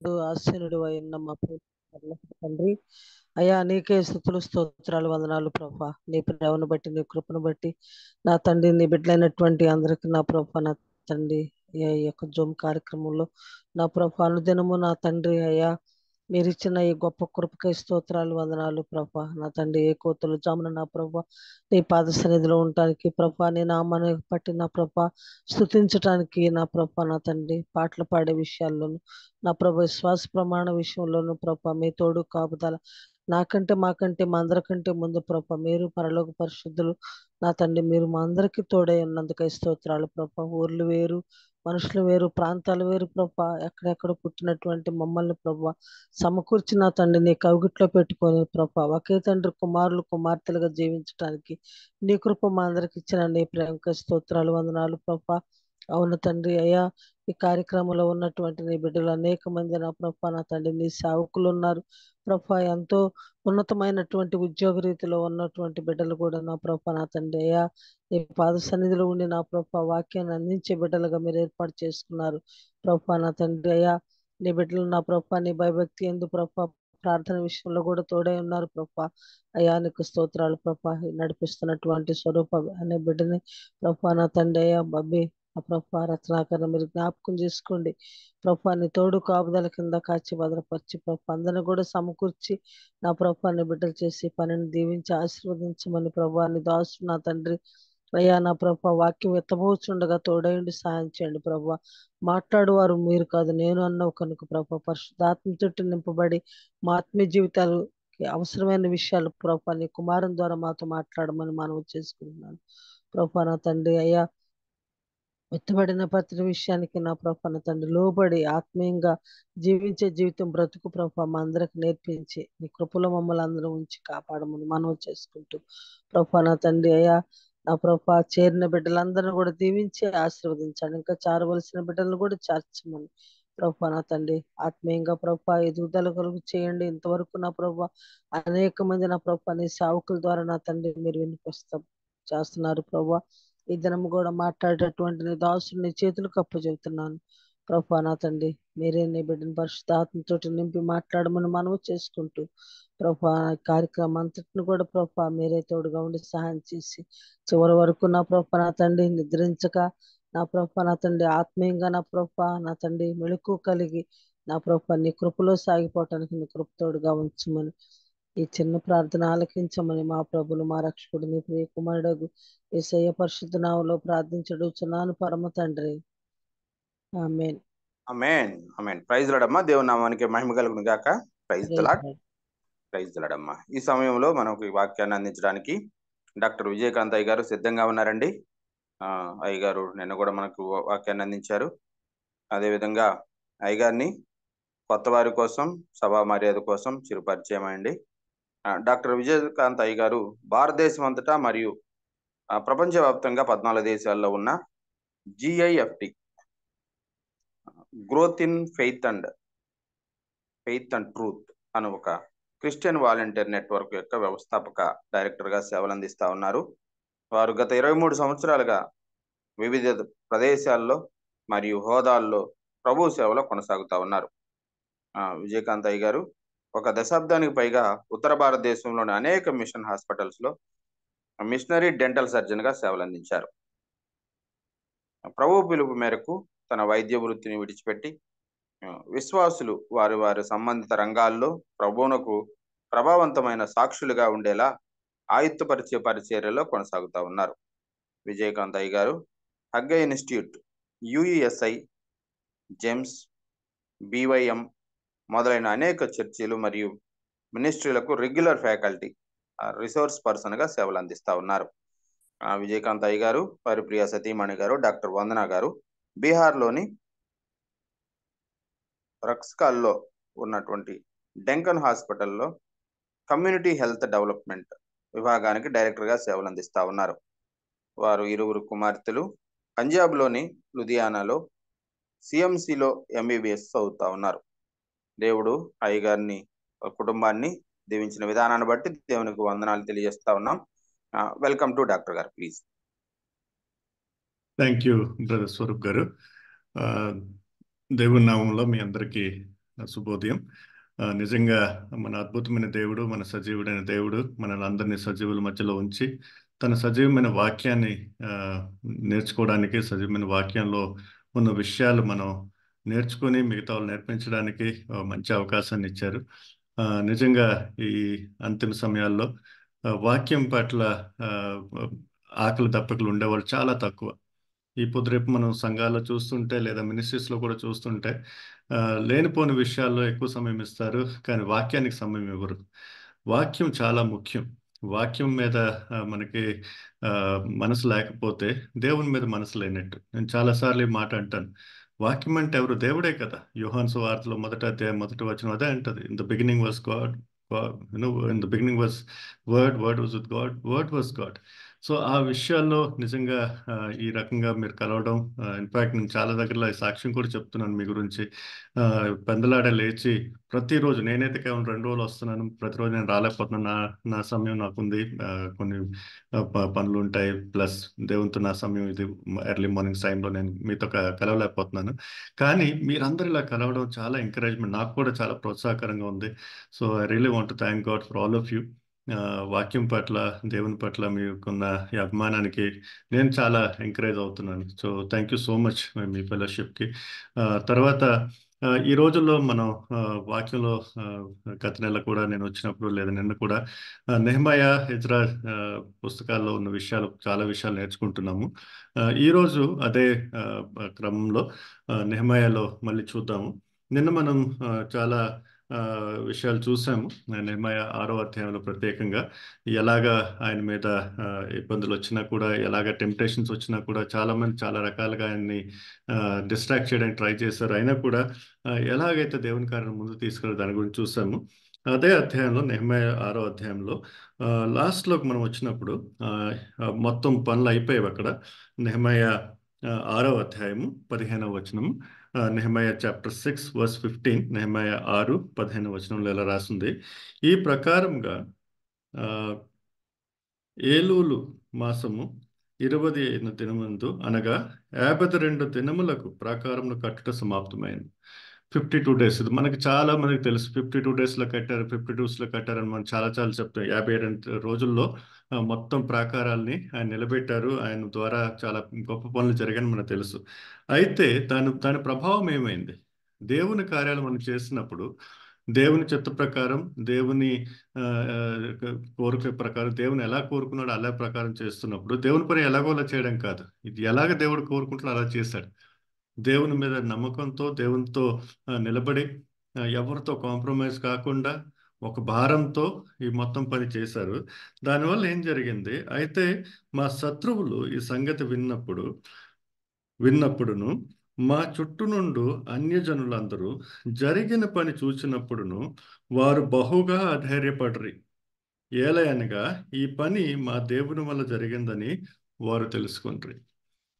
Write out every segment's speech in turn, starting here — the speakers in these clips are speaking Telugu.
ఆశీనుడు అయిన మా తండ్రి, అయ్యా నీకే స్తుతులు స్తోత్రాలు వందనాలు ప్రభా. నీ ప్రేమను బట్టి నీ కృపను బట్టి నా తండ్రి నీ బిడ్డలైనటువంటి అందరికి నా ప్రభా నా తండ్రి ఈ యొక్క జూమ్ కార్యక్రమంలో నా ప్రభా అనుదినము నా తండ్రి అయ్యా మీరిచ్చిన ఈ గొప్ప కృపకై స్తోత్రాలు వందనాలు ప్రభా. నా తండ్రి ఏ కోతలు జామున నా ప్రభా నీ పాద సన్నిధిలో ఉండటానికి ప్రభా నీ నామాన్ని బట్టి నా ప్రభా స్తుతించటానికి నా ప్రభా నా తండ్రి పాటలు పాడే విషయాల్లోనూ నా ప్రభా విశ్వాస ప్రమాణ విషయంలోనూ ప్రభా మీ తోడు కాపుదల నాకంటే మాకంటే మా అందరికంటే ముందు ప్రభా మీరు పరలోక పరిశుద్ధులు నా తండ్రి మీరు మా అందరికీ తోడై ఉన్నందుకై స్తోత్రాలు ప్రభా. ఊర్లు వేరు మనుషులు వేరు ప్రాంతాలు వేరు ప్రభా ఎక్కడెక్కడ పుట్టినటువంటి మమ్మల్ని ప్రభా సమకూర్చి నా తండ్రి నీ కవిగిట్లో పెట్టుకొని ప్రభా ఒకే తండ్రి కుమారులు కుమార్తెలుగా జీవించడానికి నీ కృప మా అందరికి ఇచ్చిన నీ ప్రేమక స్తోత్రాలు వందనాలు ప్రభా. అవును తండ్రి అయ్యా ఈ కార్యక్రమంలో ఉన్నటువంటి నీ బిడ్డలు అనేక మంది నా ప్రభా నా తండ్రి నీ సేవకులు ఉన్నారు ప్రభా. ఎంతో ఉన్నతమైనటువంటి ఉద్యోగ రీతిలో ఉన్నటువంటి బిడ్డలు కూడా నా ప్రభా నా తండ్రి అయ్యా నీ పాద సన్నిధిలో ఉండి నా ప్రభా వాక్యాన్ని అందించే బిడ్డలుగా మీరు ఏర్పాటు చేసుకున్నారు ప్రభా నా తండ్రి అయ్యా. నీ బిడ్డలు నా ప్రభా నీ భయభక్తి ఎందు ప్రభా ప్రార్థన విషయంలో కూడా తోడై ఉన్నారు ప్రభా. అయ్యా నీకు స్తోత్రాలు ప్రభా. నడిపిస్తున్నటువంటి స్వరూప అనే బిడ్డని ప్రభా నా తండ్రి అయ్యా బబ్బి ఆ ప్రభా రత్నాకరణ మీరు జ్ఞాపకం చేసుకోండి ప్రభా. నీ తోడు కాపుదల కింద కాచి భద్రపరిచి ప్రభా అందరిని కూడా సమకూర్చి నా ప్రభాని బిడ్డలు చేసి పనిని దీవించి ఆశీర్వదించమని ప్రభా నీ దాసు నా తండ్రి అయ్యా నా ప్రభా వాక్యం ఎత్తబోచుండగా తోడైండి సాయం చేయండి ప్రభా. మాట్లాడువారు మీరు కాదు నేను అన్నవు కనుక ప్రభా పరిశుద్ధాత్మ చుట్టూ నింపబడి మా ఆత్మీయ జీవితాలకి అవసరమైన విషయాలు ప్రభా నీ కుమారుని ద్వారా మాతో మాట్లాడమని మనవి చేసుకుంటున్నాను ప్రభా నా తండ్రి అయ్యా. ఎత్తబడిన ప్రతి విషయానికి నా ప్రభా నా తండ్రి లోబడి ఆత్మీయంగా జీవించే జీవితం బ్రతుకు ప్రభా మా అందరికి నేర్పించి నీ కృపలో మమ్మల్ని అందరూ ఉంచి కాపాడమని మనవి చేసుకుంటూ ప్రభా నా తండ్రి అయ్యా నా ప్రభా చేరిన బిడ్డలందరినీ కూడా దీవించి ఆశీర్వదించండి. ఇంకా చారవలసిన బిడ్డలను కూడా చేర్చమని ప్రభా నా తండ్రి ఆత్మీయంగా ప్రభా ఎదుగుదల కలుగు చేయండి. ఇంతవరకు నా ప్రభా అనేక మంది నా ప్రభా నీ సేవకుల ద్వారా నా తండ్రి మీరు వినిపిస్తాం చేస్తున్నారు ప్రభా. ఈ దినం కూడా మాట్లాడేటటువంటి నీ దాసుని నీ చేతులకు అప్పచెబుతున్నాను ప్రభా నా తండ్రి. మీరే నీ బిడ్డను పరిశుద్ధాత్మతోటి నింపి మాట్లాడమని మనవి చేసుకుంటూ ప్రభా కార్యక్రమం అంతటిని కూడా ప్రభా మీరే తోడుగా ఉండి సహాయం చేసి చివరి వరకు నా ప్రభా నా తండ్రి నిద్రించక నా ప్రభా నా తండ్రి ఆత్మీయంగా నా ప్రభా నా తండ్రి మెళుకు కలిగి నా ప్రభా నీ కృపలో సాగిపోవటానికి నీ కృప తోడుగా ఉంచమని ఈ చిన్న ప్రార్థన ఆలకించమని మా ప్రభులు మా రక్షకుడు నీ ప్రియ కుమారుడు యేసయ్య పరిశుద్ధ నామములో ప్రార్థించడుచున్నాను పరమ తండ్రి ఆమేన్. ఆమేన్ ఆమేన్. Praise lord. దేవుని నామానికి మహిమ కలుగును గాక. Praise the Lord. Praise the Lord. ఈ సమయంలో మనకు ఈ వాక్యాన్ని అందించడానికి డాక్టర్ విజయకాంత్ అయ్య గారు సిద్ధంగా ఉన్నారండి. అయ్య గారు నిన్న కూడా మనకు వాక్యాన్ని అందించారు. అదేవిధంగా అయ్య గారిని కొత్త వారి కోసం సభా మర్యాద కోసం చిరు పరిచయం అండి. డాక్టర్ విజయకాంత్ అయ్య గారు భారతదేశం అంతటా మరియు ప్రపంచవ్యాప్తంగా 14 దేశాల్లో ఉన్న GIFT growth in faith and truth అనే ఒక క్రిస్టియన్ వాలంటీర్ నెట్వర్క్ యొక్క వ్యవస్థాపక డైరెక్టర్గా సేవలు అందిస్తా ఉన్నారు. వారు గత 23 సంవత్సరాలుగా వివిధ ప్రదేశాల్లో మరియు హోదాల్లో ప్రభు సేవలో కొనసాగుతా ఉన్నారు. విజయకాంత్ అయ్య గారు ఒక దశాబ్దానికి పైగా ఉత్తర భారతదేశంలోని అనేక మిషన్ హాస్పిటల్స్ లో మిషనరీ డెంటల్ సర్జన్ గా సేవలు అందించారు. ప్రభు పిలుపు మేరకు తన వైద్య వృత్తిని విడిచిపెట్టి విశ్వాసులు వారి వారి సంబంధిత రంగాల్లో ప్రభువునకు ప్రభావవంతమైన సాక్షులుగా ఉండేలా ఆయుత్తపరిచే పరిచర్యలో కొనసాగుతా ఉన్నారు. విజయకాంత్ అయ్య గారు హగ్గ ఇన్స్టిట్యూట్, UESI, జెమ్స్, BYM మొదలైన అనేక చర్చిలు మరియు మినిస్ట్రీలకు రెగ్యులర్ ఫ్యాకల్టీ రిసోర్స్ పర్సన్ గా సేవలు అందిస్తా ఉన్నారు. విజయకాంత్ అయ్య గారు వారి ప్రియ సతీమణి గారు డాక్టర్ వందన గారు బీహార్లోని రక్స్కాల్లో ఉన్నటువంటి డెంకన్ హాస్పిటల్లో కమ్యూనిటీ హెల్త్ డెవలప్మెంట్ విభాగానికి డైరెక్టర్గా సేవలు అందిస్తా ఉన్నారు. వారు ఇరువురు కుమార్తెలు పంజాబ్లోని లుధియానాలో CMCలో MBBS చదువుతా ఉన్నారు. దేవుడు అయ్య గారిని కుటుంబాన్ని దీవించిన విధానాన్ని బట్టి దేవునికి వందనాలు తెలియజేస్తా ఉన్నాం. వెల్కమ్ టు డాక్టర్ గారు, please. Thank you brother Swaroop గారు. దేవుని నామంలో మీ అందరికీ శుభోదయం. నిజంగా మన అద్భుతమైన దేవుడు, మన సజీవుడైన దేవుడు మనల్ని అందరినీ సజీవుల మధ్యలో ఉంచి తన సజీవమైన వాక్యాన్ని ఆ, నేర్చుకోవడానికి, సజీవమైన వాక్యంలో ఉన్న విషయాలు మనం నేర్చుకొని మిగతా వాళ్ళు నేర్పించడానికి మంచి అవకాశాన్ని ఇచ్చారు. నిజంగా ఈ అంతిమ సమయాల్లో వాక్యం పట్ల ఆ, ఆకలి దప్పకలు ఉండేవాళ్ళు చాలా తక్కువ. ఈ పొద్దురేపు మనం సంఘాల్లో చూస్తుంటే లేదా మినిస్ట్రీస్లో కూడా చూస్తుంటే ఆ, లేనిపోని విషయాల్లో ఎక్కువ సమయం ఇస్తారు, కానీ వాక్యానికి సమయం ఇవ్వరు. వాక్యం చాలా ముఖ్యం. వాక్యం మీద మనకి ఆ, మనసు లేకపోతే దేవుని మీద మనసు లేనట్టు. నేను చాలాసార్లు ఈ మాట అంటాను. వాక్యం అంటే ఎవరు? దేవుడే కదా. యోహాను సువార్తలో మొదటి అధ్యాయం మొదటి వచనం అదే అంటది. In the beginning was God, in the beginning was word, word was with God, word was God. So ఆ విషయాల్లో నిజంగా ఈ రకంగా మీరు కలవడం, ఇన్ఫాక్ట్ నేను చాలా దగ్గరలో ఈ సాక్ష్యం కూడా చెప్తున్నాను మీ గురించి. ఆ, పెందలాడ లేచి ప్రతిరోజు, నేనైతే కేవలం 2 రోజులు వస్తున్నాను, ప్రతిరోజు నేను రాలేకపోతున్నాను. నా సమయం నాకుంది, కొన్ని పనులు ఉంటాయి, ప్లస్ దేవునితో నా సమయం ఇది ఎర్లీ మార్నింగ్ టైంలో నేను మీతో కలవలేకపోతున్నాను. కానీ మీరందరూ ఇలా కలవడం చాలా ఎంకరేజ్మెంట్, నాకు కూడా చాలా ప్రోత్సాహకరంగా ఉంది. So I really want to thank God for all of you. వాక్యం పట్ల, దేవుని పట్ల మీకున్న ఈ అభిమానానికి నేను చాలా ఎంకరేజ్ అవుతున్నాను. So thank you so much మీ ఫెలోషిప్కి. తర్వాత ఈ రోజుల్లో మనం ఆ, వాక్యంలో ఆ, గత నెల కూడా నేను వచ్చినప్పుడు లేదా నిన్న కూడా నెహెమయా, ఎజ్రా పుస్తకాల్లో ఉన్న విషయాలు, చాలా విషయాలు నేర్చుకుంటున్నాము. ఈరోజు అదే ఆ, క్రమంలో నెహెమయాలో మళ్ళీ చూద్దాము. నిన్న మనం చాలా ఆ, విషయాలు చూసాము. నెహెమయా 6వ అధ్యాయంలో ప్రత్యేకంగా ఎలాగా ఆయన మీద ఇబ్బందులు వచ్చినా కూడా, ఎలాగ టెంప్టేషన్స్ వచ్చినా కూడా చాలా మంది చాలా రకాలుగా ఆయన్ని డిస్ట్రాక్ట్ చేయడానికి ట్రై చేశారు. అయినా కూడా ఎలాగైతే దేవుని కార్యం ముందు తీసుకెళ్ళి దాని గురించి చూసాము. అదే అధ్యాయంలో, నెహెమయా 6వ అధ్యాయంలో లాస్ట్లోకి మనం వచ్చినప్పుడు ఆ, మొత్తం పనులు అయిపోయాయి అక్కడ. నెహెమయా 6వ అధ్యాయము 15వ వచనము. నెహెమయా చాప్టర్ 6 వర్స్ 15. నెహెమయా 6:15 ఇలా రాసింది. ఈ ప్రకారంగా ఆ, ఏలూలు మాసము 25 దినమందు, అనగా 52 దినములకు ప్రాకారమును కట్టుట సమాప్తమైంది. 52 days. ఇది మనకి చాలా మందికి తెలుసు. 52 daysలో కట్టారు, 52లో కట్టారని మనం చాలా చాలా చెప్తాం. 52 రోజుల్లో మొత్తం ప్రాకారాల్ని ఆయన నిలబెట్టారు. ఆయన ద్వారా చాలా గొప్ప పనులు జరిగాయని మనకు తెలుసు. అయితే దాని ప్రభావం ఏమైంది? దేవుని కార్యాలు మనం చేసినప్పుడు, దేవుని చిత్త ప్రకారం, దేవుని ఆ, ఆ, కోరిక ప్రకారం, దేవుని ఎలా కోరుకున్నాడో అలా ప్రకారం చేస్తున్నప్పుడు, దేవుని పని ఎలాగోలా చేయడం కాదు, ఇది ఎలాగ దేవుడు కోరుకుంటున్నాడో అలా చేశాడు. దేవుని మీద నమ్మకంతో, దేవునితో నిలబడి, ఎవరితో కాంప్రమైజ్ కాకుండా ఒక భారంతో ఈ మొత్తం పని చేశారు. దానివల్ల ఏం జరిగింది? అయితే మా శత్రువులు ఈ సంగతి విన్నప్పుడును, మా చుట్టూ నుండు అన్యజనులందరూ జరిగిన పని చూచినప్పుడును, వారు బహుగా అధైర్యపడ్రి. ఏలయనగా ఈ పని మా దేవుని వల్ల జరిగిందని వారు తెలుసుకుంటారు.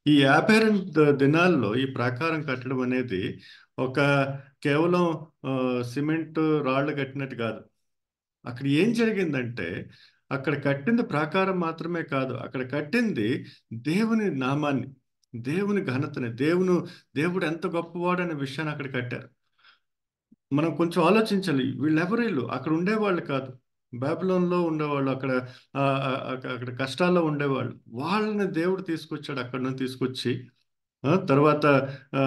ఈ 52 దినాల్లో ఈ ప్రాకారం కట్టడం అనేది ఒక కేవలం సిమెంట్ రాళ్ళు కట్టినట్టు కాదు. అక్కడ ఏం జరిగిందంటే, అక్కడ కట్టింది ప్రాకారం మాత్రమే కాదు, అక్కడ కట్టింది దేవుని నామాన్ని, దేవుని ఘనతని, దేవుడు ఎంత గొప్పవాడు అనే విషయాన్ని అక్కడ కట్టారు. మనం కొంచెం ఆలోచించాలి. వీళ్ళు అక్కడ ఉండేవాళ్ళు కాదు, బాబిలోన్లో ఉండేవాళ్ళు, అక్కడ కష్టాల్లో ఉండేవాళ్ళు. వాళ్ళని దేవుడు తీసుకొచ్చాడు, అక్కడ నుంచి తీసుకొచ్చి తర్వాత ఆ,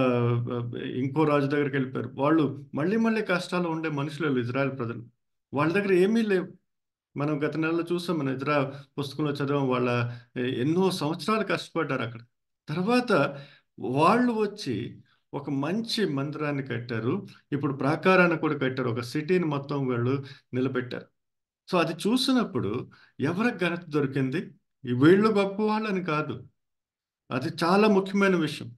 ఆ, ఇంకో రాజు దగ్గరికి వెళ్ళిపోయారు. వాళ్ళు మళ్ళీ మళ్ళీ కష్టాలు ఉండే మనుషులు వీళ్ళు, ఇజ్రాయెల్ ప్రజలు. వాళ్ళ దగ్గర ఏమీ లేవు. మనం గత నెలలో చూసాం, మన ఇజ్రా పుస్తకంలో చదివాం. వాళ్ళ ఎన్నో సంవత్సరాలు కష్టపడ్డారు అక్కడ. తర్వాత వాళ్ళు వచ్చి ఒక మంచి మందిరాన్ని కట్టారు. ఇప్పుడు ప్రాకారాన్ని కూడా కట్టారు. ఒక సిటీని మొత్తం వాళ్ళు నిలబెట్టారు. సో అది చూసినప్పుడు ఎవరికి ఘనత దొరికింది? ఈ వీళ్ళు గొప్ప వాళ్ళని కాదు. అది చాలా ముఖ్యమైన విషయం.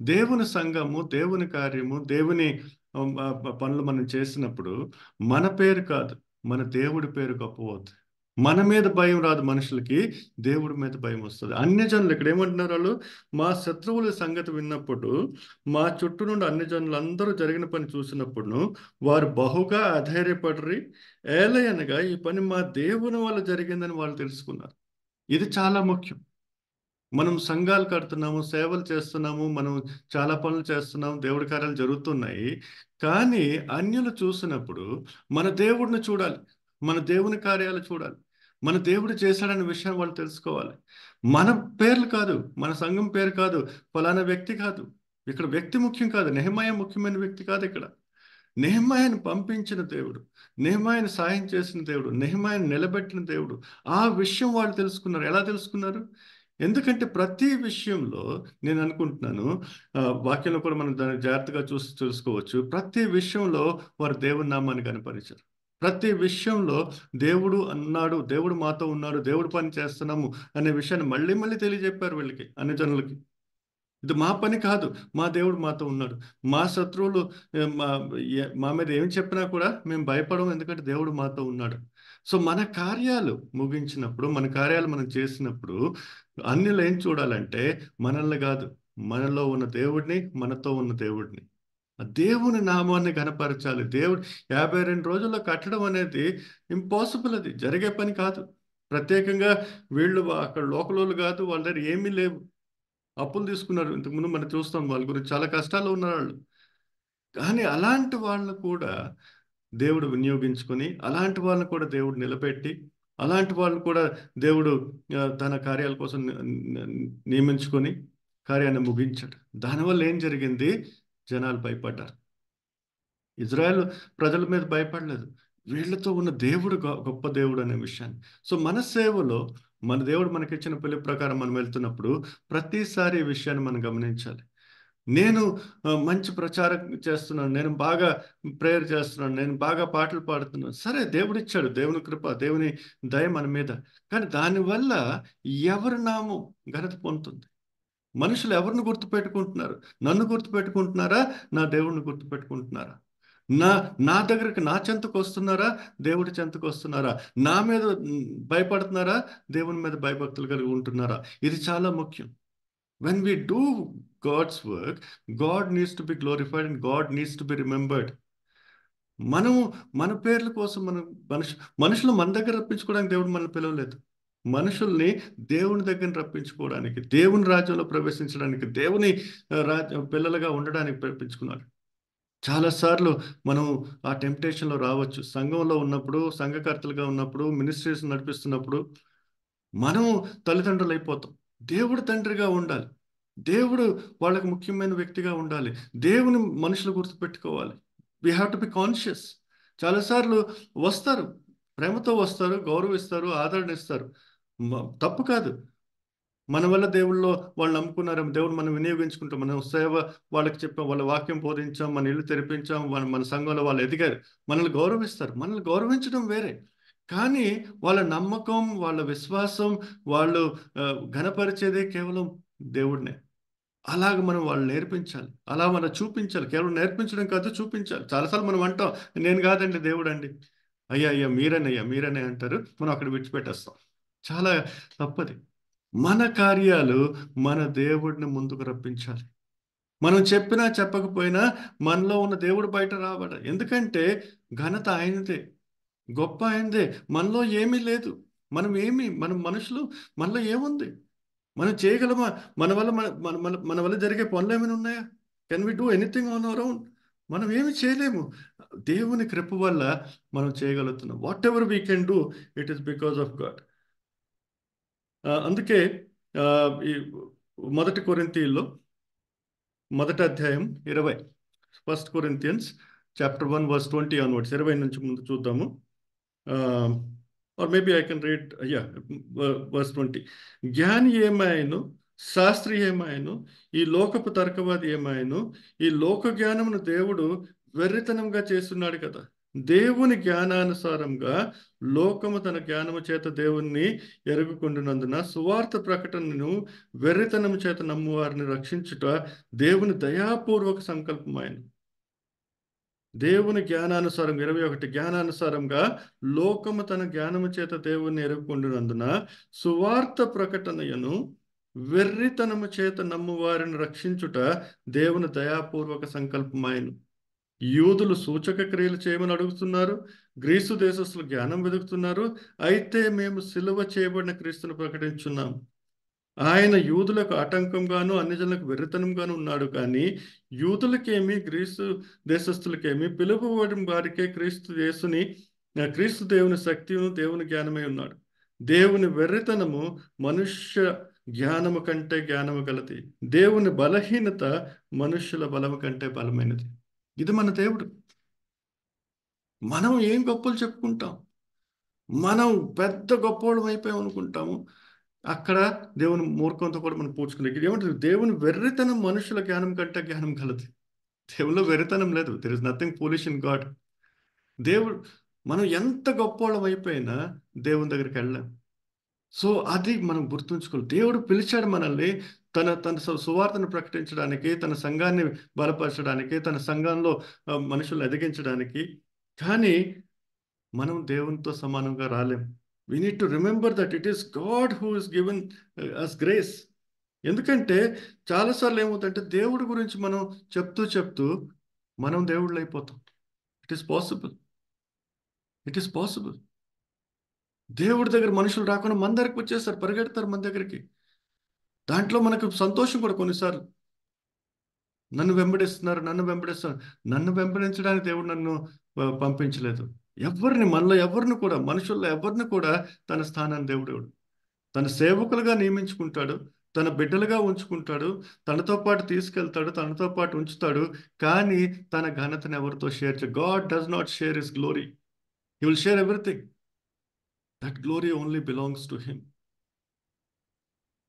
దేవుని సంఘము, దేవుని కార్యము, దేవుని పనులు మనం చేసినప్పుడు మన పేరు కాదు, మన దేవుడి పేరు గొప్పవద్దు. మన మీద భయం రాదు మనుషులకి, దేవుడి మీద భయం వస్తుంది. అన్యజనులు ఇక్కడ ఏమంటున్నారు? వాళ్ళు మా శత్రువుల సంగతి విన్నప్పుడు, మా చుట్టూ నుండి అన్యజనులు అందరూ జరిగిన పని చూసినప్పుడు వారు బహుగా అధైర్యపడరి. ఏలయనగా ఈ పని మా దేవుని వల్ల జరిగిందని వాళ్ళు తెలుసుకున్నారు. ఇది చాలా ముఖ్యం. మనం సంఘాలు కడుతున్నాము, సేవలు చేస్తున్నాము, మనం చాలా పనులు చేస్తున్నాము, దేవుడి కార్యాలు జరుగుతున్నాయి. కానీ అన్యులు చూసినప్పుడు మన దేవుడిని చూడాలి, మన దేవుని కార్యాలు చూడాలి, మన దేవుడు చేశాడనే విషయం వాళ్ళు తెలుసుకోవాలి. మన పేర్లు కాదు, మన సంఘం పేరు కాదు, ఫలానా వ్యక్తి కాదు. ఇక్కడ వ్యక్తి ముఖ్యం కాదు, నెహెమయా ముఖ్యమైన వ్యక్తి కాదు ఇక్కడ. నెహెమయాను పంపించిన దేవుడు, నెహెమయాను సాయం చేసిన దేవుడు, నెహెమయాను నిలబెట్టిన దేవుడు. ఆ విషయం వాళ్ళు తెలుసుకున్నారు. ఎలా తెలుసుకున్నారు? ఎందుకంటే ప్రతి విషయంలో నేను అనుకుంటున్నాను, వాక్యంలో కూడా మనం దాన్ని జాగ్రత్తగా చూసి తెలుసుకోవచ్చు. ప్రతి విషయంలో వారు దేవుని నామాన్ని కనపరిచారు. ప్రతి విషయంలో దేవుడు అన్నాడు, దేవుడు మాతో ఉన్నాడు, దేవుడు పని చేస్తున్నాము అనే విషయాన్ని మళ్ళీ మళ్ళీ తెలియజెప్పారు వీళ్ళకి, అన్ని జనులకి. ఇది మా పని కాదు, మా దేవుడు మాతో ఉన్నాడు. మా శత్రువులు మా మీద ఏం చెప్పినా కూడా మేము భయపడము, ఎందుకంటే దేవుడు మాతో ఉన్నాడు. సో మన కార్యాలు ముగించినప్పుడు, మన కార్యాలు మనం చేసినప్పుడు అన్యులు ఏం చూడాలంటే మనల్ని కాదు, మనలో ఉన్న దేవుడిని, మనతో ఉన్న దేవుడిని, ఆ దేవుని నామాన్ని కనపరచాలి. దేవుడు 52 రోజుల్లో కట్టడం అనేది ఇంపాసిబుల్, అది జరిగే పని కాదు. ప్రత్యేకంగా వీళ్ళు అక్కడ లోకలోళ్ళు కాదు, వాళ్ళ దగ్గర ఏమీ లేవు, అప్పులు తీసుకున్నారు. ఇంతకుముందు మనం చూస్తాం, వాళ్ళ గురించి చాలా కష్టాలు ఉన్నారు వాళ్ళు. కానీ అలాంటి వాళ్ళను కూడా దేవుడు వినియోగించుకొని, అలాంటి వాళ్ళని కూడా దేవుడు నిలబెట్టి, అలాంటి వాళ్ళు కూడా దేవుడు తన కార్యాల కోసం నియమించుకొని కార్యాన్ని ముగించాడు. దానివల్ల ఏం జరిగింది? జనాలు భయపడ్డారు. ఇజ్రాయెల్ ప్రజల మీద భయపడలేదు, వీళ్ళతో ఉన్న దేవుడు గొప్ప దేవుడు అనే విషయాన్ని. సో మన సేవలో మన దేవుడు మనకిచ్చిన పిలుపు ప్రకారం మనం వెళ్తున్నప్పుడు ప్రతిసారి ఈ విషయాన్ని మనం గమనించాలి. నేను మంచి ప్రచారం చేస్తున్నాను, నేను బాగా ప్రేయర్ చేస్తున్నాను, నేను బాగా పాటలు పాడుతున్నాను. సరే, దేవుడిచ్చాడు, దేవుని కృప, దేవుని దయ మన మీద. కానీ దానివల్ల ఎవరి నామం ఘనత పొందుతుంది? మనుషులు ఎవరిని గుర్తుపెట్టుకుంటున్నారు? నన్ను గుర్తుపెట్టుకుంటున్నారా? నా దేవుడిని గుర్తుపెట్టుకుంటున్నారా? నా నా దగ్గరికి, నా చెంతకు వస్తున్నారా? దేవుడి చెంతకు వస్తున్నారా? నా మీద భయపడుతున్నారా? దేవుని మీద భయభక్తులు కలిగి ఉంటున్నారా? ఇది చాలా ముఖ్యం. When we do God's work, God needs to be glorified and God needs to be remembered. మనము మన పేర్ల కోసం మనం మనుషులు మన దగ్గర రప్పించుకోవడానికి దేవుడు మనల్ని పిలవలేదు. మనుషుల్ని దేవుని దగ్గర రప్పించుకోవడానికి, దేవుని రాజ్యంలో ప్రవేశించడానికి, దేవుని పిల్లలుగా ఉండడానికి రప్పించుకున్నాడు. చాలాసార్లు మనం ఆ టెంప్టేషన్లో రావచ్చు. సంఘంలో ఉన్నప్పుడు, సంఘకర్తలుగా ఉన్నప్పుడు, మినిస్ట్రీస్ నడిపిస్తున్నప్పుడు మనం తల్లిదండ్రులు అయిపోతాం. దేవుడు తండ్రిగా ఉండాలి, దేవుడు వాళ్ళకి ముఖ్యమైన వ్యక్తిగా ఉండాలి, దేవుని మనుషులు గుర్తుపెట్టుకోవాలి. We have to be conscious. చాలాసార్లు వస్తారు, ప్రేమతో వస్తారు, గౌరవిస్తారు, ఆదరణ ఇస్తారు, తప్పు కాదు. మన వల్ల దేవుళ్ళు వాళ్ళు నమ్ముకున్నారు, దేవుడు మనం వినియోగించుకుంటాం, మనం సేవ వాళ్ళకి చెప్పాం, వాళ్ళ వాక్యం బోధించాం, మన ఇల్లు తెరిపించాం, మన సంఘంలో వాళ్ళు ఎదిగారు, మనల్ని గౌరవిస్తారు. మనల్ని గౌరవించడం వేరే, కానీ వాళ్ళ నమ్మకం, వాళ్ళ విశ్వాసం, వాళ్ళు ఘనపరిచేదే కేవలం దేవుడినే. అలాగ మనం వాళ్ళు నేర్పించాలి, అలా మనం చూపించాలి. కేవలం నేర్పించడం కాదు, చూపించాలి. చాలాసార్లు మనం అంటాం, నేను కాదండి దేవుడు అండి, అయ్యా మీరనే అంటారు, మనం అక్కడ విడిచిపెట్టేస్తాం. చాలా తప్పది. మన కార్యాలు మన దేవుడిని ముందుకు రప్పించాలి. మనం చెప్పినా చెప్పకపోయినా మనలో ఉన్న దేవుడు బయట రావాలి. ఎందుకంటే ఘనత ఆయనదే, గొప్ప ఆయనదే. మనలో ఏమీ లేదు, మనం మనుషులు, మనలో ఏముంది? మనం చేయగలమా? మన వల్ల జరిగే పనులు ఏమైనా ఉన్నాయా? Can we do anything on our own? మనం ఏమి చేయలేము. దేవుని కృప వల్ల మనం చేయగలుగుతున్నాం. Whatever we can do, it is because of God. అందుకే ఈ 1 కొరింథీయుల్లో 1వ అధ్యాయం 20, 1 Corinthians chapter 1 verse 20 onwards, 20 నుంచి ముందు చూద్దాము. Or maybe I can read, verse 20. జ్ఞాని ఏమాయను, శాస్త్రి ఏమాయను, ఈ లోకపు తర్కవాది ఏమాయను, ఈ లోక జ్ఞానమును దేవుడు వెర్రితనంగా చేస్తున్నాడు కదా. దేవుని జ్ఞానానుసారంగా లోకము తన జ్ఞానము చేత దేవుణ్ణి ఎరుగుకుంటున్నందున సువార్త ప్రకటనను వెర్రితనము చేత నమ్మువారిని రక్షించుట దేవుని దయాపూర్వక సంకల్పమైన. దేవుని జ్ఞానానుసారం 21, జ్ఞానానుసారంగా లోకము తన జ్ఞానము చేత దేవుణ్ణి ఎరుగుకుంటున్నందున సువార్త ప్రకటనను వెర్రితనము చేత నమ్మువారిని రక్షించుట దేవుని దయాపూర్వక సంకల్పమైన. యూదులు సూచక క్రియలు చేయమని అడుగుతున్నారు, గ్రీసు దేశస్తులు జ్ఞానం వెతుకుతున్నారు, అయితే మేము సిలువ చేయబడిన క్రీస్తును ప్రకటించున్నాం. ఆయన యూదులకు ఆటంకంగాను అన్ని జనులకు వెర్రితనంగాను ఉన్నాడు. కానీ యూదులకేమి గ్రీసు దేశస్థులకేమి పిలువబడిన వారికే క్రీస్తు దేవుని శక్తియును దేవుని జ్ఞానమై ఉన్నాడు. దేవుని వెర్రితనము మనుష్య జ్ఞానము కంటే జ్ఞానము గలది, దేవుని బలహీనత మనుష్యుల బలము కంటే బలమైనది. ఇది మన దేవుడు. మనం ఏం గొప్పలు చెప్పుకుంటాం, మనం పెద్ద గొప్పోళ్ళం అయిపోయాం అనుకుంటాము. అక్కడ దేవుని మూర్ఖంతో కూడా మనం పూడ్చుకునే ఏమంటారు, దేవుని వెర్రితనం మనుషుల జ్ఞానం కంటే జ్ఞానం కలది. దేవునిలో వెర్రితనం లేదు. There is nothing foolish in God. దేవుడు, మనం ఎంత గొప్పోళ్ళం అయిపోయినా దేవుని దగ్గరికి వెళ్ళాం. సో అది మనం గుర్తుంచుకోవాలి. దేవుడు పిలిచాడు మనల్ని తన తన సువార్తను ప్రకటించడానికి, తన సంఘాన్ని బలపరచడానికి, తన సంఘంలో మనుషులను ఎదిగించడానికి. కానీ మనం దేవునితో సమానంగా రాలేం. We need to remember that it is God who is given us grace. ఎందుకంటే చాలాసార్లు ఏమవుతుందంటే దేవుడి గురించి మనం చెప్తూ మనం దేవుళ్ళు అయిపోతాం. It is possible. దేవుడి దగ్గర మనుషులు రాకుండా మన దగ్గరికి వచ్చేస్తారు, పరిగెడతారు మన దగ్గరికి. దాంట్లో మనకు సంతోషం కూడా కొన్నిసార్లు. నన్ను వెంబడిస్తున్నారు. నన్ను వెంబడించడానికి దేవుడు నన్ను పంపించలేదు. మనుషుల్లో ఎవరిని కూడా తన స్థానాన్ని దేవుడు తన సేవకులుగా నియమించుకుంటాడు, తన బిడ్డలుగా ఉంచుకుంటాడు, తనతో పాటు తీసుకెళ్తాడు, తనతో పాటు ఉంచుతాడు. కానీ తన ఘనతను ఎవరితో షేర్ చేయడు. God does not share his glory. He will share everything. That glory only belongs to him.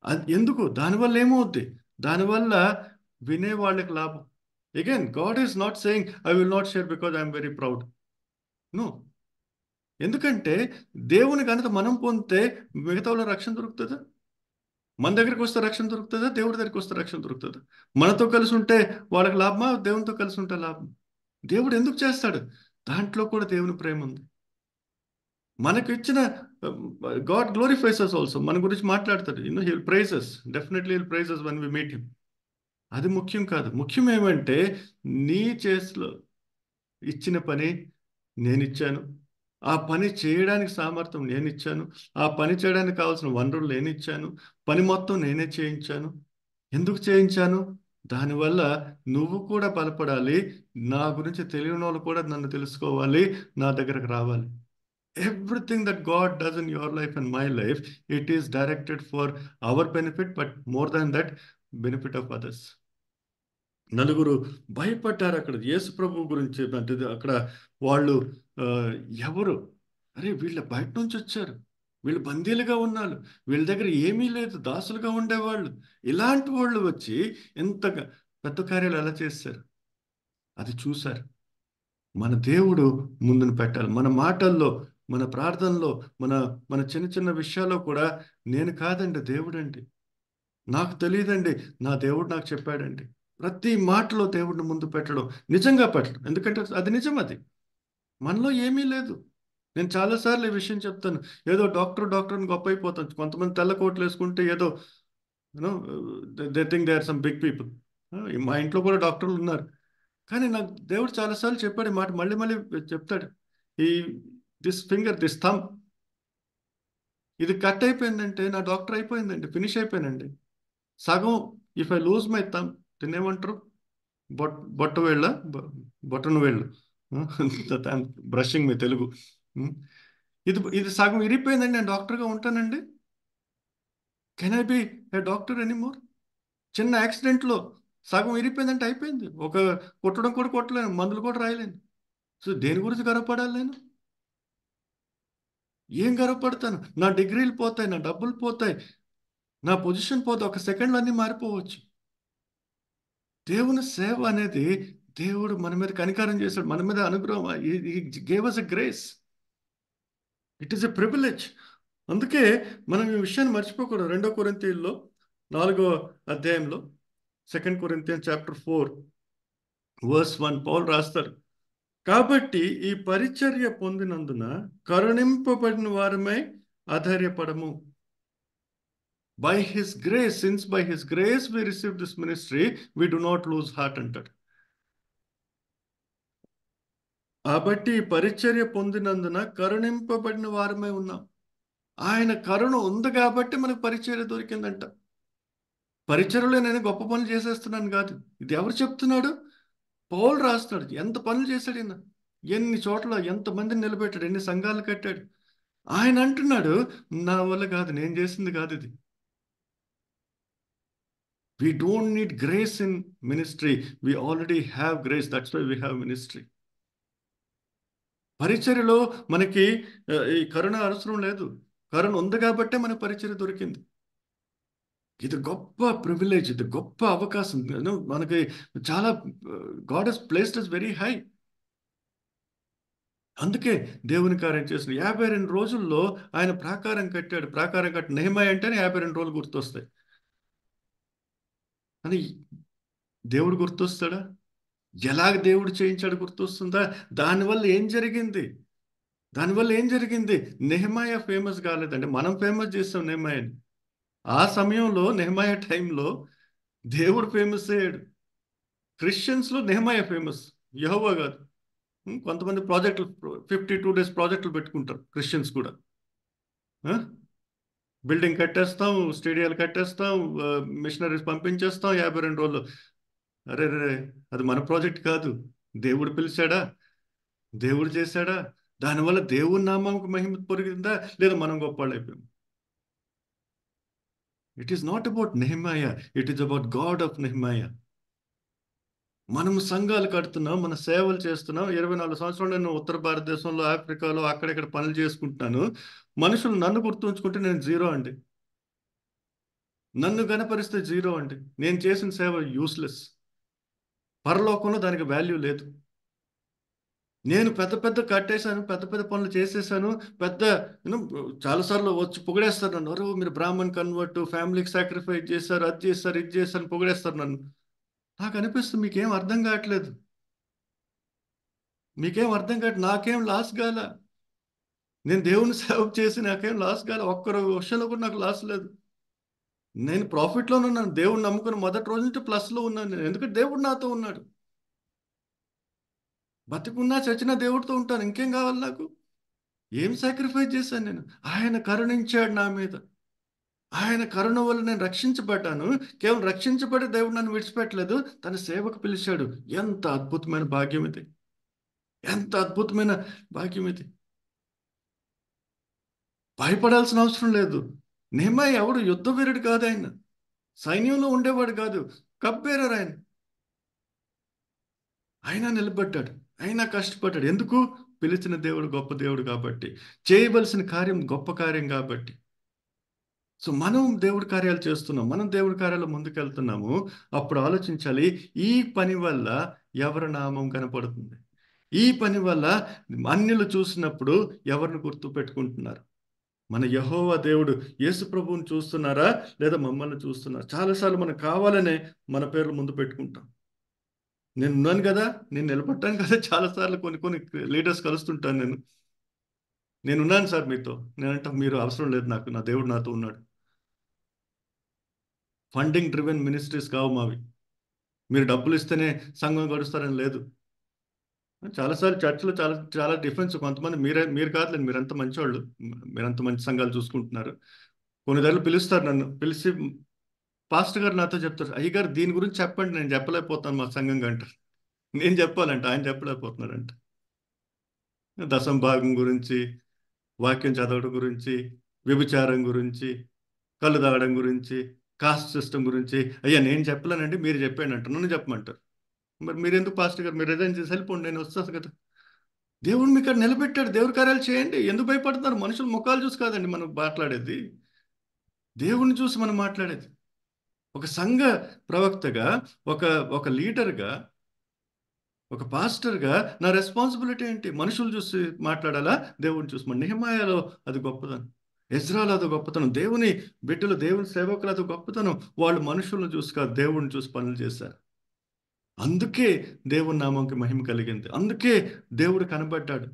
అది ఎందుకు? దానివల్ల ఏమవుద్ది? దానివల్ల వినే వాళ్ళకి లాభం. Again, God is not saying I will not share because I am very proud. No. ఎందుకంటే దేవుని ఘనత మనం పొందితే మిగతా వాళ్ళ రక్షణ దొరుకుతుందా? మన దగ్గరికి వస్తే రక్షణ దొరుకుతుందా? దేవుడి దగ్గరికి వస్తే రక్షణ దొరుకుతుందా? మనతో కలిసి ఉంటే వాళ్ళకి లాభమా? దేవునితో కలిసి ఉంటే లాభం. దేవుడు ఎందుకు చేస్తాడు? దాంట్లో కూడా దేవుని ప్రేమ ఉంది. మనకు ఇచ్చిన గాడ్ గ్లోరిఫైస్ us ఆల్సో. మన గురించి మాట్లాడతాడు. He will praise us. Definitely will praise us when we meet him. అది ముఖ్యం కాదు. ముఖ్యం ఏమంటే నీ చేతిలో ఇచ్చిన పని నేను ఇచ్చాను, ఆ పని చేయడానికి సామర్థ్యం నేను ఇచ్చాను, ఆ పని చేయడానికి కావాల్సిన వనరులు నేను ఇచ్చాను, పని మొత్తం నేనే చేయించాను. ఎందుకు చేయించాను? దానివల్ల నువ్వు కూడా బలపడాలి, నా గురించి తెలియని వాళ్ళు కూడా నన్ను తెలుసుకోవాలి, నా దగ్గరకు రావాలి. Everything that God does in your life and my life, it is directed for our benefit, but more than that, benefit of others. నలుగురు భయపడ్డారు అక్కడ యేసు ప్రభు గురించి. అంటే అక్కడ వాళ్ళు ఎవరు, అరే వీళ్ళ బయట నుంచి వచ్చారు, వీళ్ళు బందీలుగా ఉన్నారు, వీళ్ళ దగ్గర ఏమీ లేదు, దాసులుగా ఉండేవాళ్ళు, ఇలాంటి వాళ్ళు వచ్చి ఎంత పెద్ద కార్యాలు ఎలా చేశారు అది చూశారు. మన దేవుడు ముందును పెట్టాలి. మన మాటల్లో, మన ప్రార్థనలో, మన మన చిన్న చిన్న విషయాల్లో కూడా నేను కాదండి దేవుడండి, నాకు తెలియదండి, నా దేవుడు నాకు చెప్పాడండి. ప్రతి మాటలో దేవుడిని ముందు పెట్టడం, నిజంగా పెట్టడం. ఎందుకంటే అది నిజం. అది మనలో ఏమీ లేదు. నేను చాలాసార్లు ఈ విషయం చెప్తాను. ఏదో డాక్టర్ని గొప్ప అయిపోతాను. కొంతమంది తెల్ల కోట్లు వేసుకుంటే ఏదో they think they are some big people. మా ఇంట్లో కూడా డాక్టర్లు ఉన్నారు. కానీ నాకు దేవుడు చాలాసార్లు చెప్పాడు ఈ మాట, మళ్ళీ మళ్ళీ చెప్తాడు. దిస్ థంబ్ ఇది కట్ అయిపోయిందంటే నా డాక్టర్ అయిపోయిందండి, ఫినిష్ అయిపోయానండి. సగం if I lose my thumb, తినేమంటారు, బొట్టను వేళ్ళు, బ్రషింగ్ మీ తెలుగు. ఇది సగం ఇరిగిపోయిందండి, నేను డాక్టర్గా ఉంటానండి? Can I be A doctor anymore? చిన్న యాక్సిడెంట్లో సగం ఇరిగిపోయిందంటే అయిపోయింది. ఒక కొట్టడం కూడా కొట్టలేను, మందులు కూడా రాయలేను. సో దేని గురించి గర్వపడాలి నేను? ఏం గర్వపడతాను? నా డిగ్రీలు పోతాయి, నా డబ్బులు పోతాయి, నా పొజిషన్ పోతే ఒక సెకండ్లో అన్నీ మారిపోవచ్చు. దేవుని సేవ అనేది దేవుడు మన మీద కనికారం చేశాడు, మన మీద అనుగ్రహం. Gave us a grace. It is a privilege. అందుకే మనం ఈ విషయాన్ని మర్చిపోకూడదు. 2 కొరింథీయుల్లో 4వ అధ్యాయంలో 2 Corinthians chapter 4 verse 1 పౌలు రాస్తారు, కాబట్టి ఈ పరిచర్య పొందినందున కరుణింపబడిన వారమై అధైర్యపడము. By his grace, since by his grace we received this ministry, we do not lose heart అంటాడు. కాబట్టి పరిచర్య పొందినందున కరుణింపబడిన వారమై ఉన్నాం. ఆయన కరుణ ఉంది కాబట్టి మనకు పరిచర్య దొరికిందంట. పరిచర్యలో నేను గొప్ప పనులు చేసేస్తున్నాను కాదు. ఇది ఎవరు చెప్తున్నాడు? పౌలు రాస్తున్నాడు. ఎంత పనులు చేశాడు ఈయన, ఎన్ని చోట్ల ఎంతమందిని నిలబెట్టాడు, ఎన్ని సంఘాలు కట్టాడు. ఆయన అంటున్నాడు, నా వల్ల కాదు, నేను చేసింది కాదు ఇది. We don't need grace in ministry. We already have grace. That's why we have ministry. పరిచర్యలో మనకి ఈ కరుణ అవసరం లేదు. కరుణ ఉంది కాబట్టే మన పరిచర్య దొరికింది. ఇది గొప్ప ప్రివిలేజ్, ఇది గొప్ప అవకాశం. మనకి చాలా God has placed us very high. అందుకే దేవుని కార్యం చేసిన 52 రోజుల్లో ఆయన ప్రాకారం కట్టాడు. ప్రాకారం కట్టి నెహెమీయా అంటేనే 52 రోజులు గుర్తొస్తాయి. అని దేవుడు గుర్తొస్తాడా? ఎలాగ దేవుడు చేయించాడు గుర్తొస్తుందా? దానివల్ల ఏం జరిగింది? దానివల్ల ఏం జరిగింది? నెహెమీయా ఫేమస్ కాలేదండి, మనం ఫేమస్ చేస్తాం నెహెమీయాని. ఆ సమయంలో నెహెమీయా టైంలో దేవుడు ఫేమస్ అయ్యాడు. క్రిస్టియన్స్లో నెహెమీయా ఫేమస్, యెహోవా కాదు. కొంతమంది ప్రాజెక్టులు 52 days ప్రాజెక్టులు పెట్టుకుంటారు క్రిస్టియన్స్ కూడా. బిల్డింగ్ కట్టేస్తాం, స్టేడియాలు కట్టేస్తాం, మిషనరీస్ పంపించేస్తాం 52 రోజులు. అరే రే, అది మన ప్రాజెక్ట్ కాదు. దేవుడు పిలిచాడా? దేవుడు చేశాడా? దానివల్ల దేవుని నామానికి మహిమ పొరిగిందా, లేదా మనం గొప్పవాళ్ళు అయిపోయాం? It is not about Nehemiah, it is about God of Nehemiah. మనం సంఘాలు కడుతున్నాం, మన సేవలు చేస్తున్నాం. 24 సంవత్సరాలు నేను ఉత్తర భారతదేశంలో, ఆఫ్రికాలో అక్కడెక్కడ పనులు చేసుకుంటున్నాను. మనుషులు నన్ను గుర్తుంచుకుంటే నేను జీరో అండి. నన్ను గణపరిస్తే జీరో అండి. నేను చేసిన సేవ యూస్లెస్. పరలోకంలో దానికి వాల్యూ లేదు. నేను పెద్ద పెద్ద కట్టేశాను, పెద్ద పెద్ద పనులు చేసేసాను, పెద్ద చాలాసార్లు వచ్చి పొగిడేస్తారు నన్ను. ఎవరు మీరు బ్రాహ్మణ్ కన్వర్ట్, ఫ్యామిలీకి సాక్రిఫైస్ చేశారు, అది చేస్తారు, ఇది చేస్తారు, పొగిడేస్తారు నన్ను. నాకు అనిపిస్తుంది మీకేం అర్థం కావట్లేదు, మీకేం అర్థం కావట్లేదు. నాకేం లాస్ కాల, నేను దేవుని సేవ చేసి నాకేం లాస్ కాల, ఒక్క విషయంలో కూడా నాకు లాస్ లేదు. నేను ప్రాఫిట్లోనే ఉన్నాను. దేవుడిని నమ్ముకుని మొదటి రోజు నుంచి ప్లస్లో ఉన్నాను నేను, ఎందుకంటే దేవుడు నాతో ఉన్నాడు. బతికున్నా చచ్చినా దేవుడితో ఉంటాను. ఇంకేం కావాలి నాకు? ఏం సాక్రిఫైస్ చేశాను నేను? ఆయన కరుణించాడు నా మీద. ఆయన కరుణ వల్ల నేను రక్షించబడ్డాను. కేవలం రక్షించబడి దేవుడు నన్ను విడిచిపెట్టలేదు, తన సేవకు పిలిచాడు. ఎంత అద్భుతమైన భాగ్యం ఇది! ఎంత అద్భుతమైన భాగ్యం ఇది! భయపడాల్సిన అవసరం లేదు. నెహెమీయా ఎవడు యుద్ధ వీరుడు కాదు, ఆయన సైన్యంలో ఉండేవాడు కాదు, కప్పేరారు ఆయన. ఆయన నిలబడ్డాడు, ఆయన కష్టపడ్డాడు. ఎందుకు? పిలిచిన దేవుడు గొప్ప దేవుడు కాబట్టి, చేయవలసిన కార్యం గొప్ప కార్యం కాబట్టి. సో మనం దేవుడి కార్యాలు చేస్తున్నాం, మనం దేవుడి కార్యాలు ముందుకెళ్తున్నాము. అప్పుడు ఆలోచించాలి, ఈ పని వల్ల ఎవరి నామం కనపడుతుంది? ఈ పని వల్ల అన్యులు చూసినప్పుడు ఎవరిని గుర్తు పెట్టుకుంటున్నారు? మన యెహోవా దేవుడు యేసు ప్రభువుని చూస్తున్నారా, లేదా మమ్మల్ని చూస్తున్నారా? చాలాసార్లు మనం కావాలనే మన పేర్లు ముందు పెట్టుకుంటాం. నేను ఉన్నాను కదా, నేను నిలబడ్డాను కదా. చాలాసార్లు కొన్ని లీడర్స్ కలుస్తుంటాను నేను ఉన్నాను సార్ మీతో. నేనంటే మీరు అవసరం లేదు నాకు, నా దేవుడు నాతో ఉన్నాడు. ఫండింగ్ డ్రివెన్ మినిస్ట్రీస్ కావు మావి. మీరు డబ్బులు ఇస్తేనే సంఘం గడుస్తారని లేదు. చాలాసార్లు చర్చిలో చాలా చాలా డిఫరెన్స్. కొంతమంది మీరు కాదులేదు, మీరంత మంచివాళ్ళు, మీరంత మంచి సంఘాలు చూసుకుంటున్నారు. కొన్ని దగ్గర పిలుస్తారు, నన్ను పిలిచి పాస్టర్ గారు నాతో చెప్తారు, అయ్యగారు దీని గురించి చెప్పండి, నేను చెప్పలేకపోతాను మా సంఘం అంటారు. నేను చెప్పాలంట, ఆయన చెప్పలేకపోతున్నాడంట. దశం భాగం గురించి, వాక్యం చదవడం గురించి, వ్యభిచారం గురించి, కళ్ళు తాగడం గురించి, కాస్ట్ సిస్టమ్ గురించి, అయ్యా నేను చెప్పలేనండి, మీరు చెప్పండి అంటారు. నన్ను చెప్పమంటారు. మరి మీరు ఎందుకు పాస్టర్ గారు, మీరు రిజైన్ చేసి వెళ్ళిపోండి, నేను వస్తాను కదా. దేవుడు మీకు ఇక్కడ నిలబెట్టాడు, దేవుడి కార్యాలు చేయండి. ఎందుకు భయపడుతున్నారు? మనుషులు ముఖాలు చూసి కాదండి మనం మాట్లాడేది, దేవుడిని చూసి మనం మాట్లాడేది. ఒక సంఘ ప్రవక్తగా, ఒక ఒక లీడర్గా, ఒక పాస్టర్గా నా రెస్పాన్సిబిలిటీ ఏంటి? మనుషులు చూసి మాట్లాడాలా, దేవుడిని చూసి? మన నెహెమీయాలో అది గొప్పతనం, ఎజ్రాలో అది గొప్పతనం, దేవుని బిడ్డలు, దేవుని సేవకులు అది గొప్పతనం. వాళ్ళు మనుషులను చూసి కాదు, దేవుడిని చూసి పనులు చేశారు. అందుకే దేవుని నామంకి మహిమ కలిగింది, అందుకే దేవుడు కనబడ్డాడు.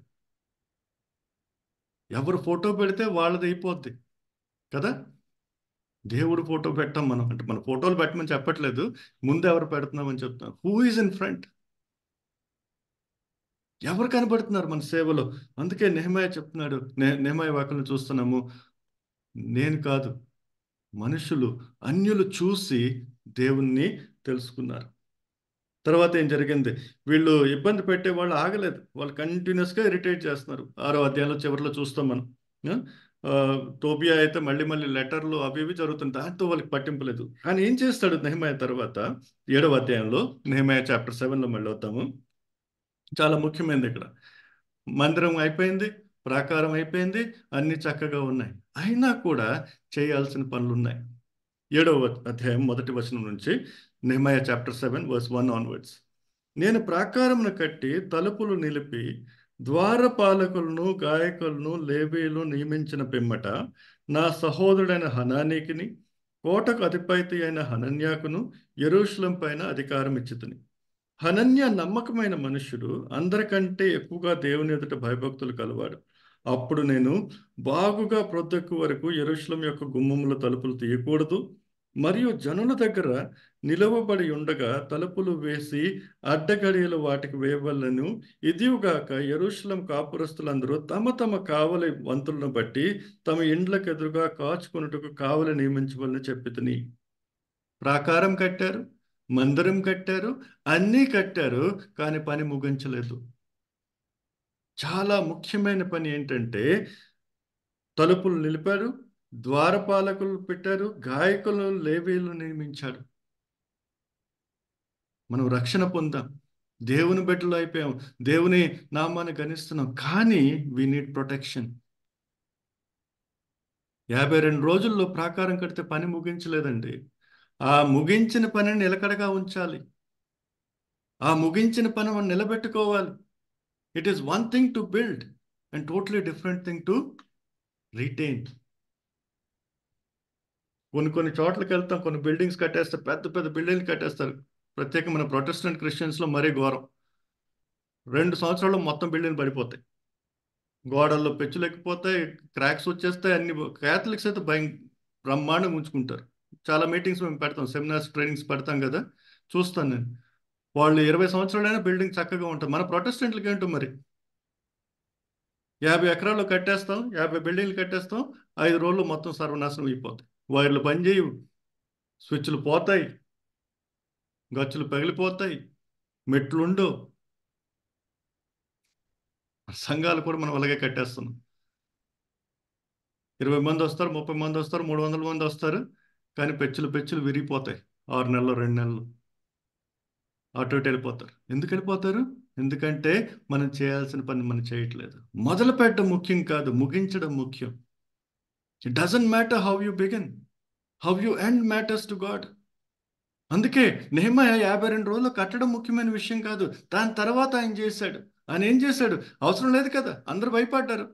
ఎవరు ఫోటో పెడితే వాళ్ళది అయిపోద్ది కదా. దేవుడు ఫోటో పెట్టాం మనం, అంటే మన ఫోటోలు పెట్టమని చెప్పట్లేదు, ముందు ఎవరు పెడుతున్నామని చెప్తున్నాం. Who is in front? ఎవరు కనబడుతున్నారు మన సేవలో? అందుకే నెహెమీయా చెప్తున్నాడు, నెహెమీయా వాక్యం చూస్తున్నాము, నేను కాదు, మనుషులు, అన్యులు చూసి దేవుణ్ణి తెలుసుకున్నారు. తర్వాత ఏం జరిగింది? వీళ్ళు ఇబ్బంది పెట్టే వాళ్ళు ఆగలేదు. వాళ్ళు కంటిన్యూస్గా ఇరిటేట్ చేస్తున్నారు. 6వ అధ్యాయంలో చివరిలో చూస్తాం మనం. ఆ? ఆ, టోబియా అయితే మళ్ళీ మళ్ళీ లెటర్లు అవి ఇవి జరుగుతుంది. దాంతో వాళ్ళకి పట్టింపు లేదు. కానీ ఏం చేస్తాడు నెహెమయా తర్వాత? 7వ అధ్యాయంలో, నెహెమయా చాప్టర్ 7లో మళ్ళీ వద్దాము. చాలా ముఖ్యమైనది ఇక్కడ. మందిరం అయిపోయింది, ప్రాకారం అయిపోయింది, అన్ని చక్కగా ఉన్నాయి. అయినా కూడా చేయాల్సిన పనులు ఉన్నాయి. 7వ అధ్యాయం 1వ వచనం నుంచి, నెహెమయా చాప్టర్ 7 వర్స్ 1 ఆన్వర్డ్స్. నేను ప్రాకారమును కట్టి తలుపులు నిలిపి ద్వారపాలకులను, గాయకులను, లేవీలు నియమించిన పిమ్మట నా సహోదరుడైన హనానీకిని, కోటకు అధిపతి అయిన హనన్యాకును యెరూషలేం పైన అధికారం ఇచ్చితిని. హనన్య నమ్మకమైన మనుష్యుడు, అందరికంటే ఎక్కువగా దేవుని ఎదుట భయభక్తులు కలవాడు. అప్పుడు నేను బాగుగా ప్రొద్దెక్కు వరకు యెరూషలేం యొక్క గుమ్మముల తలుపులు తీయకూడదు, మరియు జనుల దగ్గర నిలవబడి ఉండగా తలుపులు వేసి అడ్డగడియలు వాటికి వేయవలెను. ఇదిగాక యెరూషలేం కాపురస్తులందరూ తమ తమ కావలి వంతులను బట్టి తమ ఇండ్లకు ఎదురుగా కాచుకొనుటకు కావలి నియమించవలని చెప్పితిని. ప్రాకారం కట్టారు, మందిరం కట్టారు, అన్నీ కట్టారు, కానీ పని ముగించలేదు. చాలా ముఖ్యమైన పని ఏంటంటే, తలుపులు నిలిపారు, ద్వారపాలకులు పెట్టారు, గాయకులు, లేవీలు నియమించాడు. మనం రక్షణ పొందాం, దేవుని బిడ్డలు అయిపోయాం, దేవుని నామాన్ని గణిస్తున్నాం, కానీ వీ నీడ్ ప్రొటెక్షన్. 52 రోజుల్లో ప్రాకారం కడితే పని ముగించలేదండి. ఆ ముగించిన పనిని నిలకడగా ఉంచాలి. ఆ ముగించిన పని మనం నిలబెట్టుకోవాలి. It is one thing to build and totally different thing to retain. కొన్ని చోట్లకి వెళ్తాం, కొన్ని బిల్డింగ్స్ కట్టేస్తారు, పెద్ద పెద్ద బిల్డింగ్లు కట్టేస్తారు. ప్రత్యేకంగా మన ప్రొటెస్టెంట్ క్రిస్టియన్స్లో మరీ ఘోరం. 2 సంవత్సరాల్లో మొత్తం బిల్డింగ్ పడిపోతాయి, గోడల్లో పెచ్చులు ఎక్కిపోతాయి, క్రాక్స్ వచ్చేస్తాయి. అన్ని క్యాథలిక్స్ అయితే బ్రహ్మాండంగా ఉంచుకుంటారు. చాలా మీటింగ్స్ మేము పెడతాం, సెమినార్స్, ట్రైనింగ్స్ పెడతాం కదా, చూస్తాను నేను. వాళ్ళు 20 సంవత్సరాలైనా బిల్డింగ్ చక్కగా ఉంటుంది. మన ప్రొటెస్టెంట్లకి ఏంటో మరి, 50 ఎకరాల్లో కట్టేస్తాం, 50 బిల్డింగ్లు కట్టేస్తాం, 5 రోజులు మొత్తం సర్వనాశనం అయిపోతాయి. వైర్లు పనిచేయవు, స్విచ్లు పోతాయి, గచ్చులు పగిలిపోతాయి, మెట్లుండవు. సంఘాలు కూడా మనం అలాగే కట్టేస్తున్నాం. 20 మంది వస్తారు, 30 మంది వస్తారు, 300 మంది వస్తారు, కానీ పెచ్చులు విరిగిపోతాయి. 6 నెలలు, 2 నెలలు అటు ఇటు వెళ్ళిపోతారు. ఎందుకు వెళ్ళిపోతారు? ఎందుకంటే మనం చేయాల్సిన పని మనం చేయట్లేదు. మొదలు పెట్టడం ముఖ్యం కాదు, ముగించడం ముఖ్యం. It doesn't matter how you begin, how you end matters to God. అందుకే నెహెమయా 52 రోజులు కట్టడం ముఖ్యమైన విషయం కాదు, దాని తర్వాత ఆయన చేశాడు. ఆయన ఏం చేశాడు? అవసరం లేదు కదా, అందరూ భయపడ్డారు,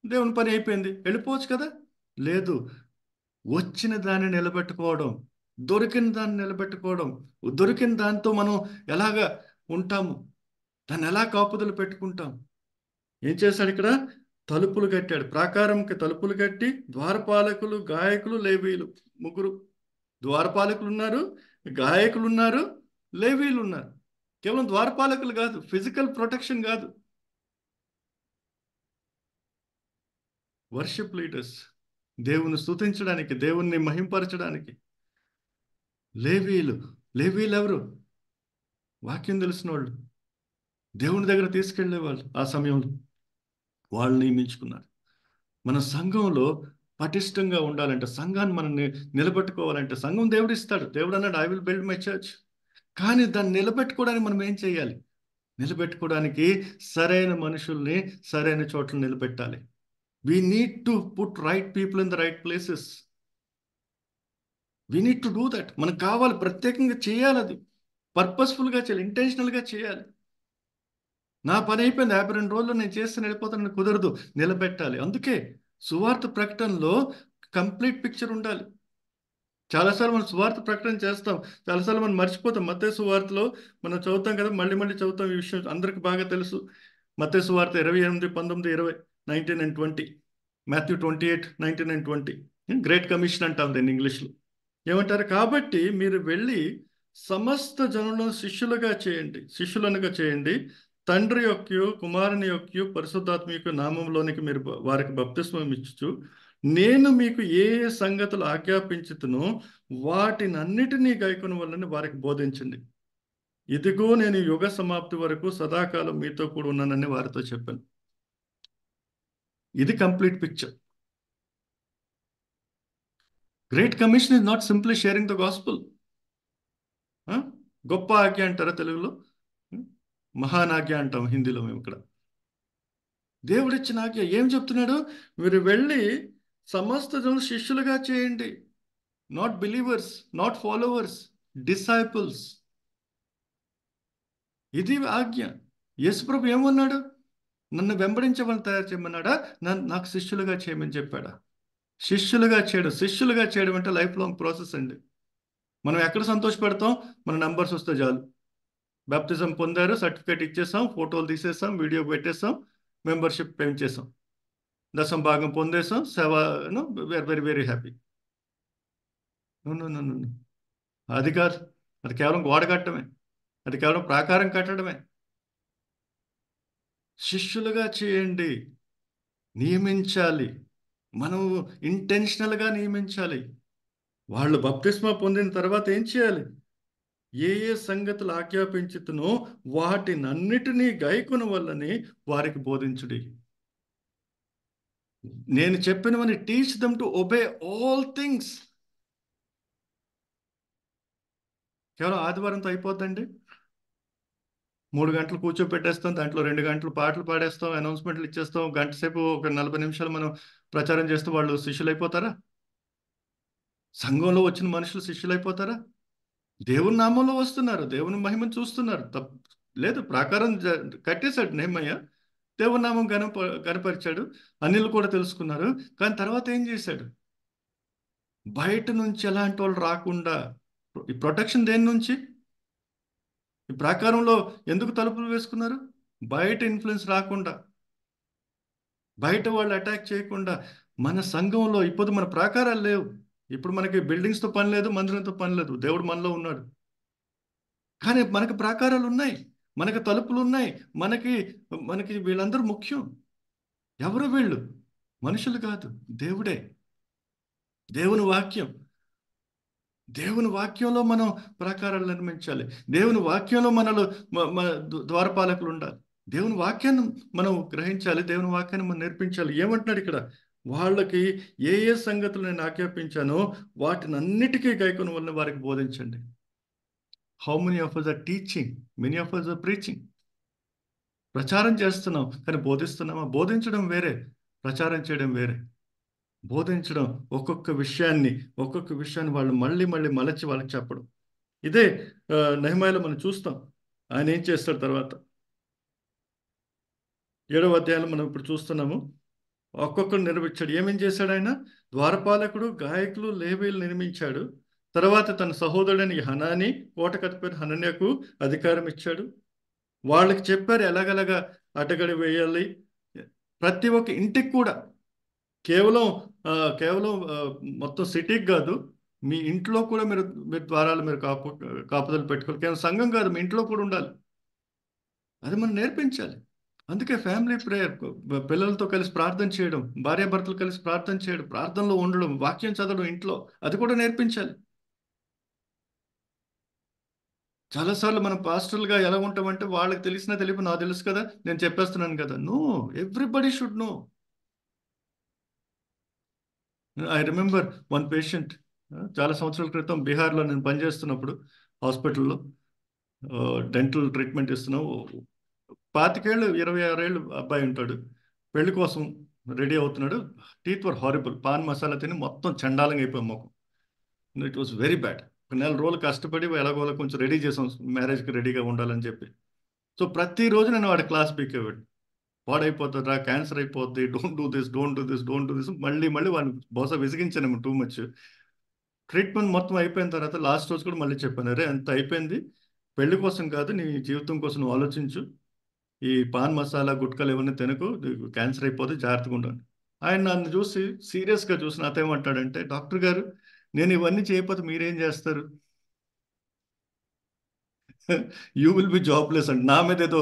దేవుని పని అయిపోయింది, వెళ్ళిపోవచ్చు కదా. లేదు, వచ్చిన దాన్ని నిలబెట్టుకోవడం, దొరికిన దాన్ని నిలబెట్టుకోవడం, దొరికిన దాంతో మనం ఎలాగా ఉంటాము, దాన్ని ఎలా కాపుదలు పెట్టుకుంటాం. ఏం చేశాడు ఇక్కడ? తలుపులు కట్టాడు. ప్రాకారంకి తలుపులు కట్టి ద్వారపాలకులు, గాయకులు, లేవీలు, ముగ్గురు. ద్వారపాలకులు ఉన్నారు, గాయకులు ఉన్నారు, లేవీలు ఉన్నారు. కేవలం ద్వారపాలకులు కాదు, ఫిజికల్ ప్రొటెక్షన్ కాదు, వర్షిప్ లీడర్స్, దేవుని స్తుతించడానికి, దేవుణ్ణి మహింపరచడానికి. లేవీలు ఎవరు? వాక్యం తెలిసిన వాళ్ళు, దేవుని దగ్గర తీసుకెళ్లే వాళ్ళు. ఆ సమయంలో వాళ్ళు నియమించుకున్నారు. మన సంఘంలో పటిష్టంగా ఉండాలంటే, సంఘాన్ని మనం నిలబెట్టుకోవాలంటే, సంఘం దేవుడు ఇస్తాడు. దేవుడు అన్నాడు, I will build my church. కానీ దాన్ని నిలబెట్టుకోవడానికి మనం ఏం చేయాలి? నిలబెట్టుకోవడానికి సరైన మనుషుల్ని సరైన చోట్ల నిలబెట్టాలి. We need to put right people in the right places. We need to do that. మనకు కావాలి, ప్రత్యేకంగా చేయాలి, అది పర్పస్ఫుల్గా చేయాలి, ఇంటెన్షనల్గా చేయాలి. నా పని అయిపోయింది, 52 రోజులు నేను చేస్తే వెళ్ళిపోతానని కుదరదు, నిలబెట్టాలి. అందుకే సువార్త ప్రకటనలో కంప్లీట్ పిక్చర్ ఉండాలి. చాలాసార్లు మనం సువార్త ప్రకటన చేస్తాం, చాలాసార్లు మనం మర్చిపోతాం. మత్తయి సువార్తలో మనం చదువుతాం కదా, మళ్ళీ చదువుతాం. ఈ విషయం అందరికి బాగా తెలుసు. మత్తయి సువార్త 28, 19, 20, 19 and 20, Matthew 28, 19 and 20. Great commission అంటాం దీన్ని ఇంగ్లీష్లో. ఏమంటారు? కాబట్టి మీరు వెళ్ళి సమస్త జనులను శిష్యులనుగా చేయండి, తండ్రి యొక్క, కుమారుని యొక్క, పరిశుద్ధాత్మ యొక్క నామంలోనికి మీరు వారికి బప్తిస్మం ఇచ్చు, నేను మీకు ఏ ఏ సంగతులు ఆజ్ఞాపించుతునో వాటినన్నిటినీ గైకొన వల్లని వారికి బోధించండి. ఇదిగో నేను యుగ సమాప్తి వరకు సదాకాలం మీతో కూడా ఉన్నానని వారితో చెప్పాను. ఇది complete picture. Great commission is not simply sharing the gospel. గొప్ప ఆజ్ఞ అంటారా తెలుగులో? మహానాజ్ఞ అంటాం హిందీలో మేము ఇక్కడ. దేవుడిచ్చిన ఆజ్ఞ ఏం చెప్తున్నాడు? మీరు వెళ్ళి సమస్త జనులు శిష్యులుగా చేయండి. Not believers, not followers, disciples. ఇది ఆజ్ఞ. యేసుప్రభు ఏమన్నాడు? నన్ను వెంబడించే వాళ్ళని తయారు చేయమన్నాడా? నాకు శిష్యులుగా చేయమని చెప్పాడా? శిష్యులుగా చేయడం అంటే లైఫ్ లాంగ్ ప్రాసెస్ అండి. మనం ఎక్కడ సంతోషపెడతాం? మన నంబర్స్ వస్తే చాలు. బాప్తిజం పొందారు, సర్టిఫికేట్ ఇచ్చేసాం, ఫోటోలు తీసేసాం, వీడియో పెట్టేసాం, మెంబర్షిప్ పెంచేసాం, దశం భాగం పొందేసాం, సేవను వేర్ వెరీ వెరీ హ్యాపీ. అది కాదు. అది కేవలం గోడ కట్టడమే, అది కేవలం ప్రాకారం కట్టడమే. శిష్యులుగా చేయండి, నియమించాలి. మనం ఇంటెన్షనల్గా నియమించాలి. వాళ్ళు బప్తిస్మా పొందిన తర్వాత ఏం చేయాలి? ఏ ఏ సంగతులు ఆజ్ఞాపించుతునో వాటినన్నిటినీ గైకొన వల్లని వారికి బోధించుడి. నేను చెప్పినవని teach them to obey all things. కేవలం ఆదివారంతో అయిపోద్దండి. 3 గంటలు కూర్చోపెట్టేస్తాం, దాంట్లో 2 గంటలు పాటలు పాడేస్తాం, అనౌన్స్మెంట్లు ఇచ్చేస్తాం, గంట సేపు ఒక 40 నిమిషాలు మనం ప్రచారం చేస్తూ వాళ్ళు శిష్యులు అయిపోతారా? సంఘంలో వచ్చిన మనుషులు శిష్యులు అయిపోతారా? దేవుని నామంలో వస్తున్నారు, దేవుని మహిమను చూస్తున్నారు, లేదు. ప్రాకారం కట్టేశాడు నెహెమ్యా, దేవుని నామం కనపరిచాడు, అన్యులు కూడా తెలుసుకున్నారు. కానీ తర్వాత ఏం చేశాడు? బయట నుంచి ఎలాంటి వాళ్ళు రాకుండా ఈ ప్రొటెక్షన్ దేని నుంచి? ఈ ప్రాకారంలో ఎందుకు తలుపులు వేసుకున్నారు? బయట ఇన్ఫ్లుయెన్స్ రాకుండా, బయట వాళ్ళు అటాక్ చేయకుండా. మన సంఘంలో ఇప్పుడు మన ప్రాకారాలు లేవు. ఇప్పుడు మనకి బిల్డింగ్స్తో పని లేదు, మందిరంతో పని లేదు. దేవుడు మనలో ఉన్నాడు. కానీ మనకు ప్రాకారాలు ఉన్నాయి, మనకు తలుపులు ఉన్నాయి. మనకి మనకి వీళ్ళందరూ ముఖ్యం. ఎవరు వీళ్ళు? మనుషులు కాదు, దేవుడే. దేవుని వాక్యం, దేవుని వాక్యంలో మనం ప్రాకారాలు నిర్మించాలి. దేవుని వాక్యంలో మనలో ద్వారపాలకులు ఉండాలి. దేవుని వాక్యాన్ని మనం గ్రహించాలి, దేవుని వాక్యాన్ని మనం నేర్పించాలి. ఏమంటున్నాడు ఇక్కడ? వాళ్ళకి ఏ ఏ సంగతులు నేను ఆజ్ఞాపించానో వాటిని అన్నిటికీ గైకొని వల్ల వారికి బోధించండి. How many of us are teaching? Many of us are preaching. ప్రచారం చేస్తున్నాం కానీ బోధిస్తున్నామా? బోధించడం వేరే, ప్రచారం చేయడం వేరే. బోధించడం ఒక్కొక్క విషయాన్ని వాళ్ళు మళ్ళీ మలచి వాళ్ళకి చెప్పడం. ఇదే నెహెమ్యాలో మనం చూస్తాం. ఆయన ఏం చేస్తాడు తర్వాత 7వ అధ్యాయంలో మనం ఇప్పుడు చూస్తున్నాము. ఒక్కొక్కరు నిర్మించాడు. ఏమేం చేశాడు ఆయన? ద్వారపాలకుడు, గాయకులు, లేవీలు నిర్మించాడు. తర్వాత తన సహోదరుడైన హనాని, కోటకథపైన హనన్యకు అధికారం ఇచ్చాడు. వాళ్ళకి చెప్పారు ఎలాగలగా అటగడి వేయాలి. ప్రతి ఒక్క ఇంటికి కూడా, కేవలం మొత్తం సిటీకి కాదు, మీ ఇంట్లో కూడా మీరు ద్వారాలు మీరు కాపుదలు పెట్టుకోవాలి. కేవలం సంఘం కాదు, మీ ఇంట్లో కూడా ఉండాలి. అది మనం నేర్పించాలి. అందుకే ఫ్యామిలీ ప్రేయర్, పిల్లలతో కలిసి ప్రార్థన చేయడం, భార్యాభర్తలు కలిసి ప్రార్థన చేయడం, ప్రార్థనలో ఉండడం, వాక్యం చదవడం ఇంట్లో, అది కూడా నేర్పించాలి. చాలాసార్లు మనం పాస్టర్లుగా ఎలా ఉంటామంటే వాళ్ళకి తెలిసినా తెలియదు, నాకు తెలుసు కదా, నేను చెప్పేస్తున్నాను కదా. No, everybody should know. I remember one patient. చాలా సంవత్సరాల క్రితం బీహార్లో నేను పనిచేస్తున్నప్పుడు హాస్పిటల్లో డెంటల్ ట్రీట్మెంట్ ఇస్తున్నావు. 25 ఏళ్ళు 26 ఏళ్ళు అబ్బాయి ఉంటాడు. పెళ్లి కోసం రెడీ అవుతున్నాడు. టీత్ వర్ హారిబుల్. పాన్ మసాలా తిని మొత్తం చండాలంగా అయిపోయాం ముఖం. It was very bad. ఒక 4 రోజులు కష్టపడి ఎలాగోలా కొంచెం రెడీ చేసాం, మ్యారేజ్కి రెడీగా ఉండాలని చెప్పి. సో ప్రతిరోజు నేను వాడి క్లాస్ పీకేవాడు. పాడైపోతుందా, క్యాన్సర్ అయిపోద్ది, don't do this, don't do this, don't do this. మళ్ళీ వాడిని బహుశా విసిగించాను టూ మచ్. ట్రీట్మెంట్ మొత్తం అయిపోయిన తర్వాత లాస్ట్ రోజు కూడా మళ్ళీ చెప్పాను, అరే అంత అయిపోయింది, పెళ్లి కోసం కాదు, నీ జీవితం కోసం నువ్వు ఆలోచించు. ఈ పాన్ మసాలా గుట్కలు ఇవన్నీ తినకు, క్యాన్సర్ అయిపోతే జాగ్రత్తగా ఉండాలి. ఆయన నన్ను చూసి సీరియస్గా చూసి నాతో ఏమంటాడంటే, డాక్టర్ గారు, నేను ఇవన్నీ చేయకపోతే మీరేం చేస్తారు? You will be jobless and నా మీద ఏదో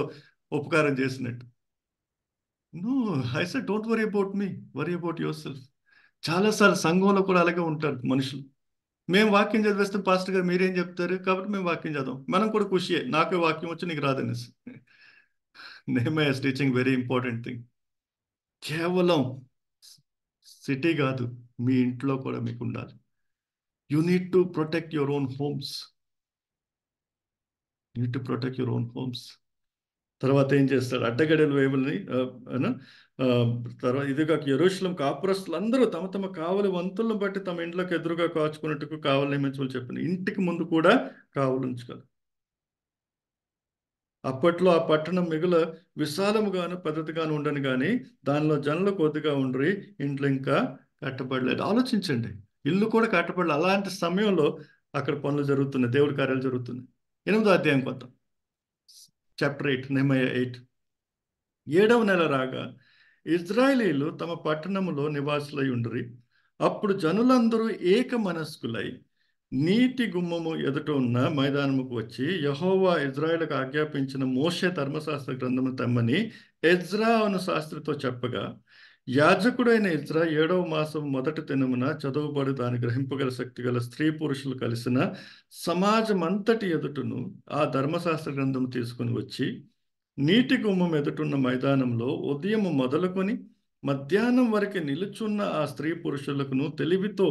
ఉపకారం చేసినట్టు. No, I said don't worry about me, worry about yourself. చాలాసార్లు సంఘంలో కూడా అలాగే ఉంటారు మనుషులు. మేము వాక్యం చదివేస్తే పాస్టర్ గారు మీరేం చెప్తారు, కాబట్టి మేము వాక్యం చదవం. మనం కూడా ఖుషియే, నాకే వాక్యం వచ్చి నీకు రాదనేసి. నెహెమయా టీచింగ్ వెరీ ఇంపార్టెంట్ థింగ్. కేవలం సిటీ కాదు, మీ ఇంట్లో కూడా మీకు ఉండాలి. You need to protect your own homes. Need to protect your own homes. తర్వాత ఏం చేస్తాడు? అడ్డగడల వేవుల్ని తర్వాత ఇదిగా యెరూషలేం కాపురస్తులు అందరూ తమ తమ కావలి వంతులను బట్టి తమ ఇంట్లోకి ఎదురుగా కాచుకున్నట్టుకు కావలి నియమించమని చెప్పిన ఇంటికి ముందు కూడా కావలి ఉంచుకోవాలి. అప్పట్లో ఆ పట్టణం మిగుల విశాలముగాను పద్ధతిగాను ఉండను కానీ దానిలో జనులు కొద్దిగా ఉండ్రి, ఇంట్లో ఇంకా కట్టబడలేదు. ఆలోచించండి, ఇల్లు కూడా కట్టబడలేదు. అలాంటి సమయంలో అక్కడ పనులు జరుగుతున్నాయి, దేవుడి కార్యాలు జరుగుతున్నాయి. 8వ అధ్యాయం కొత్త చాప్టర్ 8, నెహెమయా 8. 7వ నెల రాగా ఇజ్రాయేలీలు తమ పట్టణములో నివాసులై ఉండ్రి. అప్పుడు జనులందరూ ఏక మనస్కులై నీటి గుమ్మము ఎదుట ఉన్న మైదానముకు వచ్చి యెహోవా ఇజ్రాయేలుకు ఆజ్ఞాపించిన మోషే ధర్మశాస్త్ర గ్రంథము తెమ్మని ఎజ్రా అను శాస్త్రితో చెప్పగా, యాజకుడైన ఇజ్రా 7వ మాసం మొదటి దినమున చదువుబడి దాని గ్రహింపగల శక్తి గల స్త్రీ పురుషులు కలిసిన సమాజమంతటి ఎదుటను ఆ ధర్మశాస్త్ర గ్రంథము తీసుకుని వచ్చి నీటి గుమ్మం ఎదుటున్న మైదానంలో ఉదయం మొదలుకొని మధ్యాహ్నం వరకు నిలుచున్న ఆ స్త్రీ పురుషులకును తెలివితో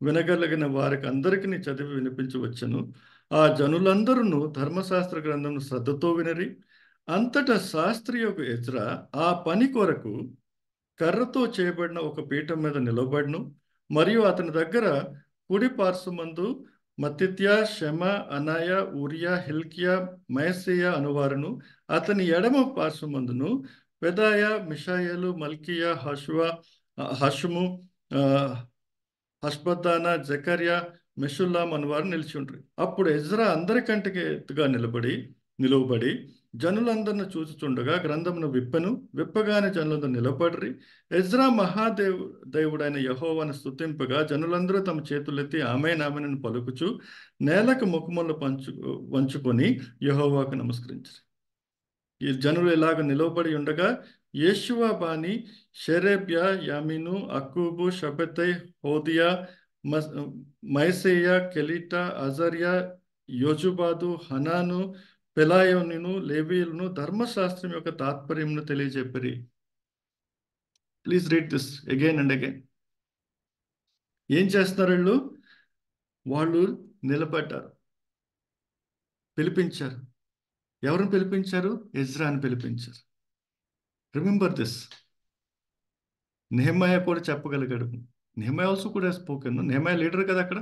వినగలిగిన వారికి అందరికీ చదివి వినిపించవచ్చును. ఆ జనులందరూ ధర్మశాస్త్ర గ్రంథం శ్రద్ధతో వినరి. అంతటా శాస్త్రి యొక్క ఎజ్రా ఆ పని కొరకు కర్రతో చేయబడిన ఒక పీఠం మీద నిలబడును. మరియు అతని దగ్గర కుడి పార్శ్వమందు మత్తిత్యా, షెమ, అనాయ, ఊరియా, హిల్కియా, మయసేయ అనువారును, అతని ఎడమ పార్శ్వమందును పెదాయ, మిషాయేలు, మల్కియా, హషుము, హష్బద్దాన, జకర్యా, మెషుల్లాం అనువారు నిలిచి ఉంటారు. అప్పుడు ఎజ్రా అందరికంటే ఎత్తుగా నిలువబడి జనులందరిని చూచుచుండగా గ్రంథమును విప్పగానే జనులందరూ నిలబడి ఎజ్రా దేవుడైన యెహోవాను స్తుతింపగా జనులందరూ తమ చేతులెత్తి ఆమేన్ ఆమేన్ పలుకుచు నేలకు ముఖములు వంచుకొని యెహోవాకు నమస్కరించారు. ఈ జనులు ఇలాగ నిలవబడి ఉండగా యేషువ బాని, షెరేబ్యా, యామిను, అక్కూబు, షబెతై, హోదియా, మైసేయ, కెలిటా, అజర్యా, యోజుబాదు, హనాను, పెలాయోనును, లేవీయులను ధర్మశాస్త్రం యొక్క తాత్పర్యమును తెలియజెప్పరి. Please read this again and again. ఏం చేస్తున్నారు వాళ్ళు నిలబడ్డారు, పిలిపించారు. ఎవరిని పిలిపించారు? ఎజ్రాని పిలిపించారు. Remember this. నెహెమయా కూడా చెప్పగలిగాడు. నెహెమయా ఆల్సో కూడా స్పోకెన్. నెహెమయా లీడర్ కదా అక్కడ.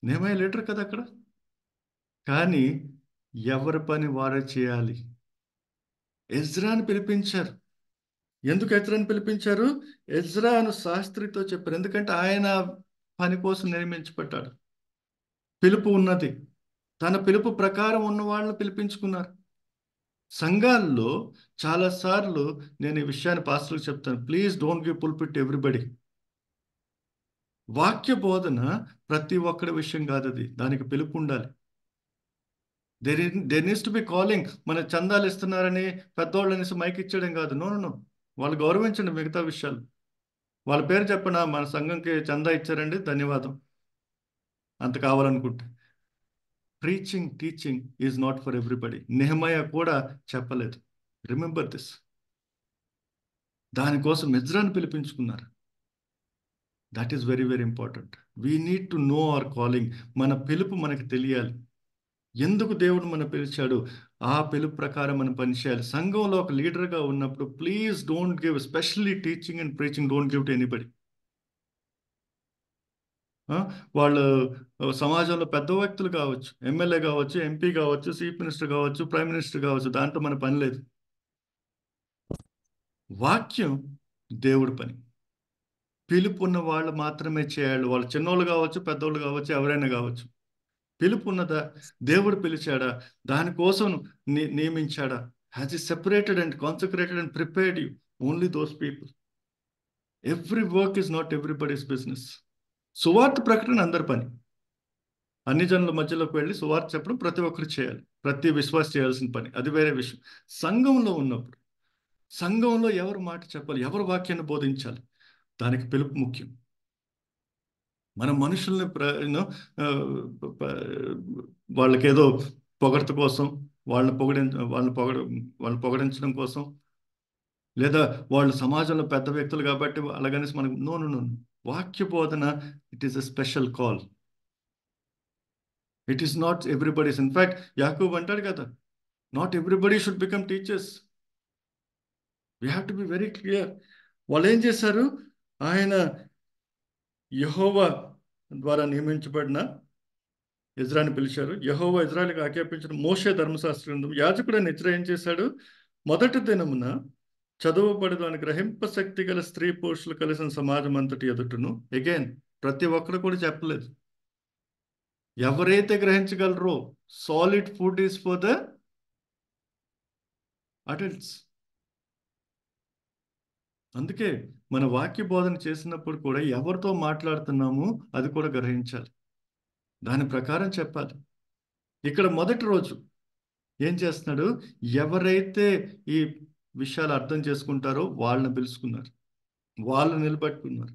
నెహెమయా లీడర్ కదా అక్కడ. కానీ ఎవరి పని వారే చేయాలి. ఎజ్రాని పిలిపించారు. ఎందుకు ఎజ్రాని పిలిపించారు? ఎజ్రాను శాస్త్రితో చెప్పారు. ఎందుకంటే ఆయన పని కోసం నియమించబడ్డాడు. పిలుపు ఉన్నది. తన పిలుపు ప్రకారం ఉన్న వాళ్ళని పిలిపించుకున్నారు. సంఘాల్లో చాలాసార్లు నేను ఈ విషయాన్ని పాస్టర్లకు చెప్తాను, please don't give pulpit everybody. వాక్య బోధన ప్రతి ఒక్కరి విషయం కాదు, అది దానికి పిలుపు ఉండాలి. There needs to be calling. మన చందాలు ఇస్తున్నారని పెద్దోళ్ళని మైక్ ఇచ్చడం కాదు. నో, వాళ్ళు గౌరవించండి మిగతా విషయాలు. వాళ్ళ పేరు చెప్పండి, మన సంఘంకి చందా ఇచ్చారండి, ధన్యవాదం, అంత కావాలనుకుంటే. Preaching, teaching is not for everybody. Nehemiah కూడా చెప్పలేదు. Remember this. దానికోసం ఎజ్రాని పిలిపించుకున్నారు. That is very very important. We need to know our calling. మన పిలుపు మనకు తెలియాలి. ఎందుకు దేవుడు మనం పిలిచాడు, ఆ పిలుపు ప్రకారం మనం పనిచేయాలి. సంఘంలో ఒక లీడర్గా ఉన్నప్పుడు please don't give, especially teaching and preaching, don't give to anybody. వాళ్ళు సమాజంలో పెద్ద వ్యక్తులు కావచ్చు, ఎమ్మెల్యే కావచ్చు, ఎంపీ కావచ్చు, చీఫ్ మినిస్టర్ కావచ్చు, ప్రైమ్ మినిస్టర్ కావచ్చు, దాంట్లో మన పని లేదు. వాక్యం దేవుడి పని. పిలుపు ఉన్న వాళ్ళు మాత్రమే చేయాలి. వాళ్ళు చిన్నోళ్ళు కావచ్చు, పెద్దోళ్ళు కావచ్చు, ఎవరైనా కావచ్చు. పిలుపు ఉన్నదా? దేవుడు పిలిచాడా? దానికోసం నియమించాడా? Has he separated and consecrated and prepared you? Only those people. Every work is not everybody's business. సువార్త ప్రకటన అందరి పని. అన్ని జనుల మధ్యలోకి వెళ్ళి సువార్త చెప్పడం ప్రతి ఒక్కరు చేయాలి. ప్రతి విశ్వాసం చేయాల్సిన పని, అది వేరే విషయం. సంఘంలో ఉన్నప్పుడు సంఘంలో ఎవరు మాట చెప్పాలి, ఎవరు వాక్యాన్ని బోధించాలి, దానికి పిలుపు ముఖ్యం. మన మనుషుల్ని వాళ్ళకేదో పొగడ్త కోసం, వాళ్ళని పొగడించడం కోసం, లేదా వాళ్ళు సమాజంలో పెద్ద వ్యక్తులు కాబట్టి అలాగనేసి మనకు నో. వాక్య బోధన, it is a special call. It is not everybody's. In fact యాకోబు అంటాడు కదా, not everybody should become teachers. We have to be very clear. వాళ్ళు ఏం చేశారు? ఆయన యెహోవా ద్వారా నియమించబడిన ఇజ్రాని పిలిచారు. యెహోవా ఇజ్రాయెలుకు ఆజ్ఞాపించిన మోషే ధర్మశాస్త్ర గ్రంథం యాజకుడైన ఇజ్రా ఏం చేశాడు? మొదటి దినమున చదువుబడదాన్ని గ్రహింప శక్తి గల స్త్రీ పురుషులు కలిసిన సమాజం అంతటి ఎదుటను. అగైన్ ప్రతి ఒక్కరు కూడా చెప్పలేదు. ఎవరైతే గ్రహించగలరో, solid food is for the adults. అందుకే మన వాక్య బోధన చేసినప్పుడు కూడా ఎవరితో మాట్లాడుతున్నామో అది కూడా గ్రహించాలి, దాని ప్రకారం చెప్పాలి. ఇక్కడ మొదటి రోజు ఏం చేస్తున్నాడు? ఎవరైతే ఈ విషయాలు అర్థం చేసుకుంటారో వాళ్ళని పిలుచుకున్నారు, వాళ్ళు నిలబెట్టుకున్నారు.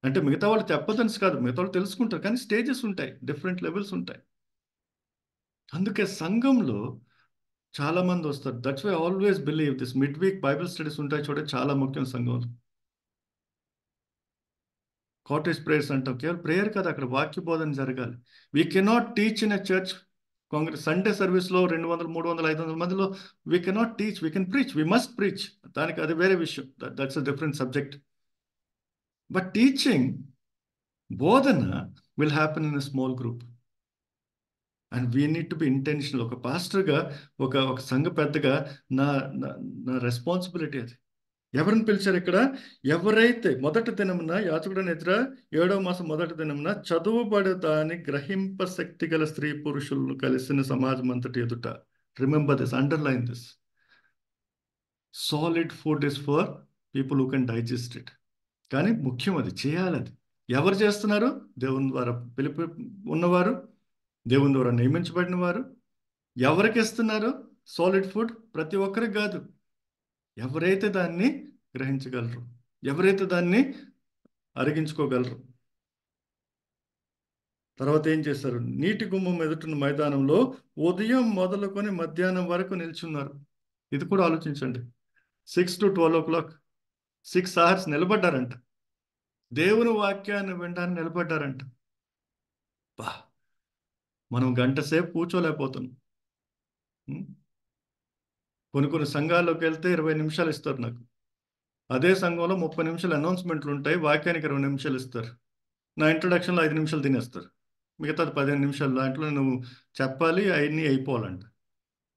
అంటే మిగతా వాళ్ళు చెప్పదనిసి కాదు, మిగతా వాళ్ళు తెలుసుకుంటారు, కానీ స్టేజెస్ ఉంటాయి, డిఫరెంట్ లెవెల్స్ ఉంటాయి. అందుకే సంఘంలో చాలా మంది వస్తారు. That's why always believe this midweek Bible studies ఉంటాయి చూడండి, చాలా ముఖ్యం సంఘంలో. కాటేజ్ ప్రేయర్స్ అంటాం, కేవలం ప్రేయర్ కాదు, అక్కడ వాక్య బోధన జరగాలి. We cannot teach in a church congress Sunday సర్వీస్లో 200, 300, 500 మందిలో we cannot teach. We can preach, we must preach. దానికి అది వేరే విషయం, that's a different subject. But teaching, బోధన will happen in a small group. And we need to be intentional. ఒక పాస్టర్గా, ఒక సంఘ పెద్దగా నా నా రెస్పాన్సిబిలిటీ అది. ఎవరిని పిలిచారు ఇక్కడ? ఎవరైతే మొదటి దినమున యాజకుడైన ఇజ్రా 7వ మాసం మొదటి దినమున చదువుబడదాని గ్రహింప శక్తి గల స్త్రీ పురుషులను కలిసిన సమాజం అంతటి ఎదుట. Remember this, underline this. Solid food is for people who can digest it. కానీ ముఖ్యం అది చేయాలి. అది ఎవరు చేస్తున్నారు? దేవుని ద్వారా పిలుపు ఉన్నవారు, దేవుని ద్వారా నియమించబడిన వారు. ఎవరికి ఇస్తున్నారు సాలిడ్ ఫుడ్? ప్రతి ఒక్కరికి కాదు. ఎవరైతే దాన్ని గ్రహించగలరు, ఎవరైతే దాన్ని అరిగించుకోగలరు. తర్వాత ఏం చేశారు? నీటి గుమ్మం ఎదుటిన మైదానంలో ఉదయం మొదలుకొని మధ్యాహ్నం వరకు నిల్చున్నారు. ఇది కూడా ఆలోచించండి. 6 to 12 o'clock, 6 hours నిలబడ్డారంట. దేవుని వాక్యాన్ని వినడానికి నిలబడ్డారంట. బా, మనం గంట సేపు కూర్చోలేకపోతున్నాం. కొన్ని సంఘాల్లోకి వెళ్తే 20 నిమిషాలు ఇస్తారు నాకు. అదే సంఘంలో 30 నిమిషాలు అనౌన్స్మెంట్లు ఉంటాయి, వాక్యానికి 20 నిమిషాలు ఇస్తారు. నా ఇంట్రొడక్షన్లో 5 నిమిషాలు తినేస్తారు. మిగతాది 15 నిమిషాలు దాంట్లో నువ్వు చెప్పాలి, అవన్నీ అయిపోవాలంట.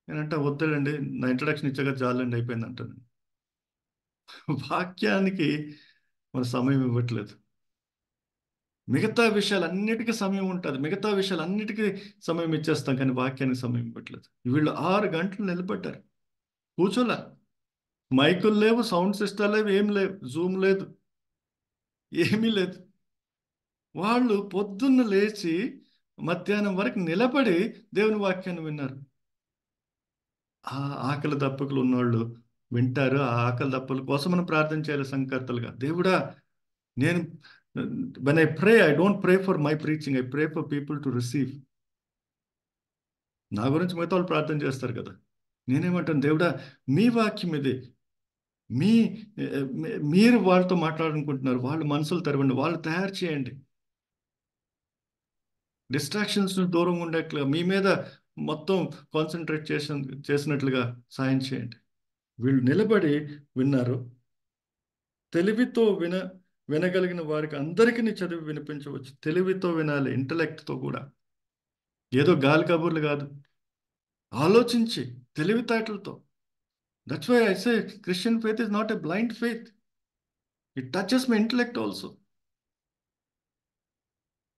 నేనంటే వద్దులండి, నా ఇంట్రొడక్షన్ ఇచ్చాక చాలండి, అయిపోయింది అంటాను. వాక్యానికి మన సమయం ఇవ్వట్లేదు. మిగతా విషయాలన్నిటికీ సమయం ఉంటుంది, మిగతా విషయాలన్నిటికీ సమయం ఇచ్చేస్తాం, కానీ వాక్యానికి సమయం ఇవ్వట్లేదు. వీళ్ళు 6 గంటలు నిలబడ్డారు, కూర్చోలే. మైకులు లేవు, సౌండ్ సిస్టమ్ లేవు, ఏం లేవు, జూమ్ లేదు, ఏమీ లేదు. వాళ్ళు పొద్దున్న లేచి మధ్యాహ్నం వరకు నిలబడి దేవుని వాక్యాన్ని విన్నారు. ఆ ఆకలి దప్పుకులు ఉన్నవాళ్ళు వింటారు. ఆ ఆకలి దప్పుల కోసం మనం ప్రార్థన చేయాలి సంకర్తలుగా. దేవుడా, నేను when I pray, I don't pray for my preaching, I pray for people to receive. నా గురించి మిగతా వాళ్ళు ప్రార్థన చేస్తారు కదా. నేనేమంటాను, దేవుడా మీ వాక్యం ఇది, మీరు వాళ్ళతో మాట్లాడాలనుకుంటున్నారు, వాళ్ళు మనసులు తెరవండి, వాళ్ళు తయారు చేయండి, డిస్ట్రాక్షన్స్ దూరంగా ఉండేట్లుగా మీ మీద మొత్తం కాన్సన్ట్రేట్ చేసినట్లుగా సాయం చేయండి. వీళ్ళు నిలబడి విన్నారు. తెలివితో వినగలిగిన వారికి అందరికీ చదివి వినిపించవచ్చు. తెలివితో వినాలి, ఇంటలెక్ట్తో కూడా, ఏదో గాలి కబుర్లు కాదు, ఆలోచించి తెలివితేటలతో. That's why I say Christian faith is not a blind faith, it touches my intellect also.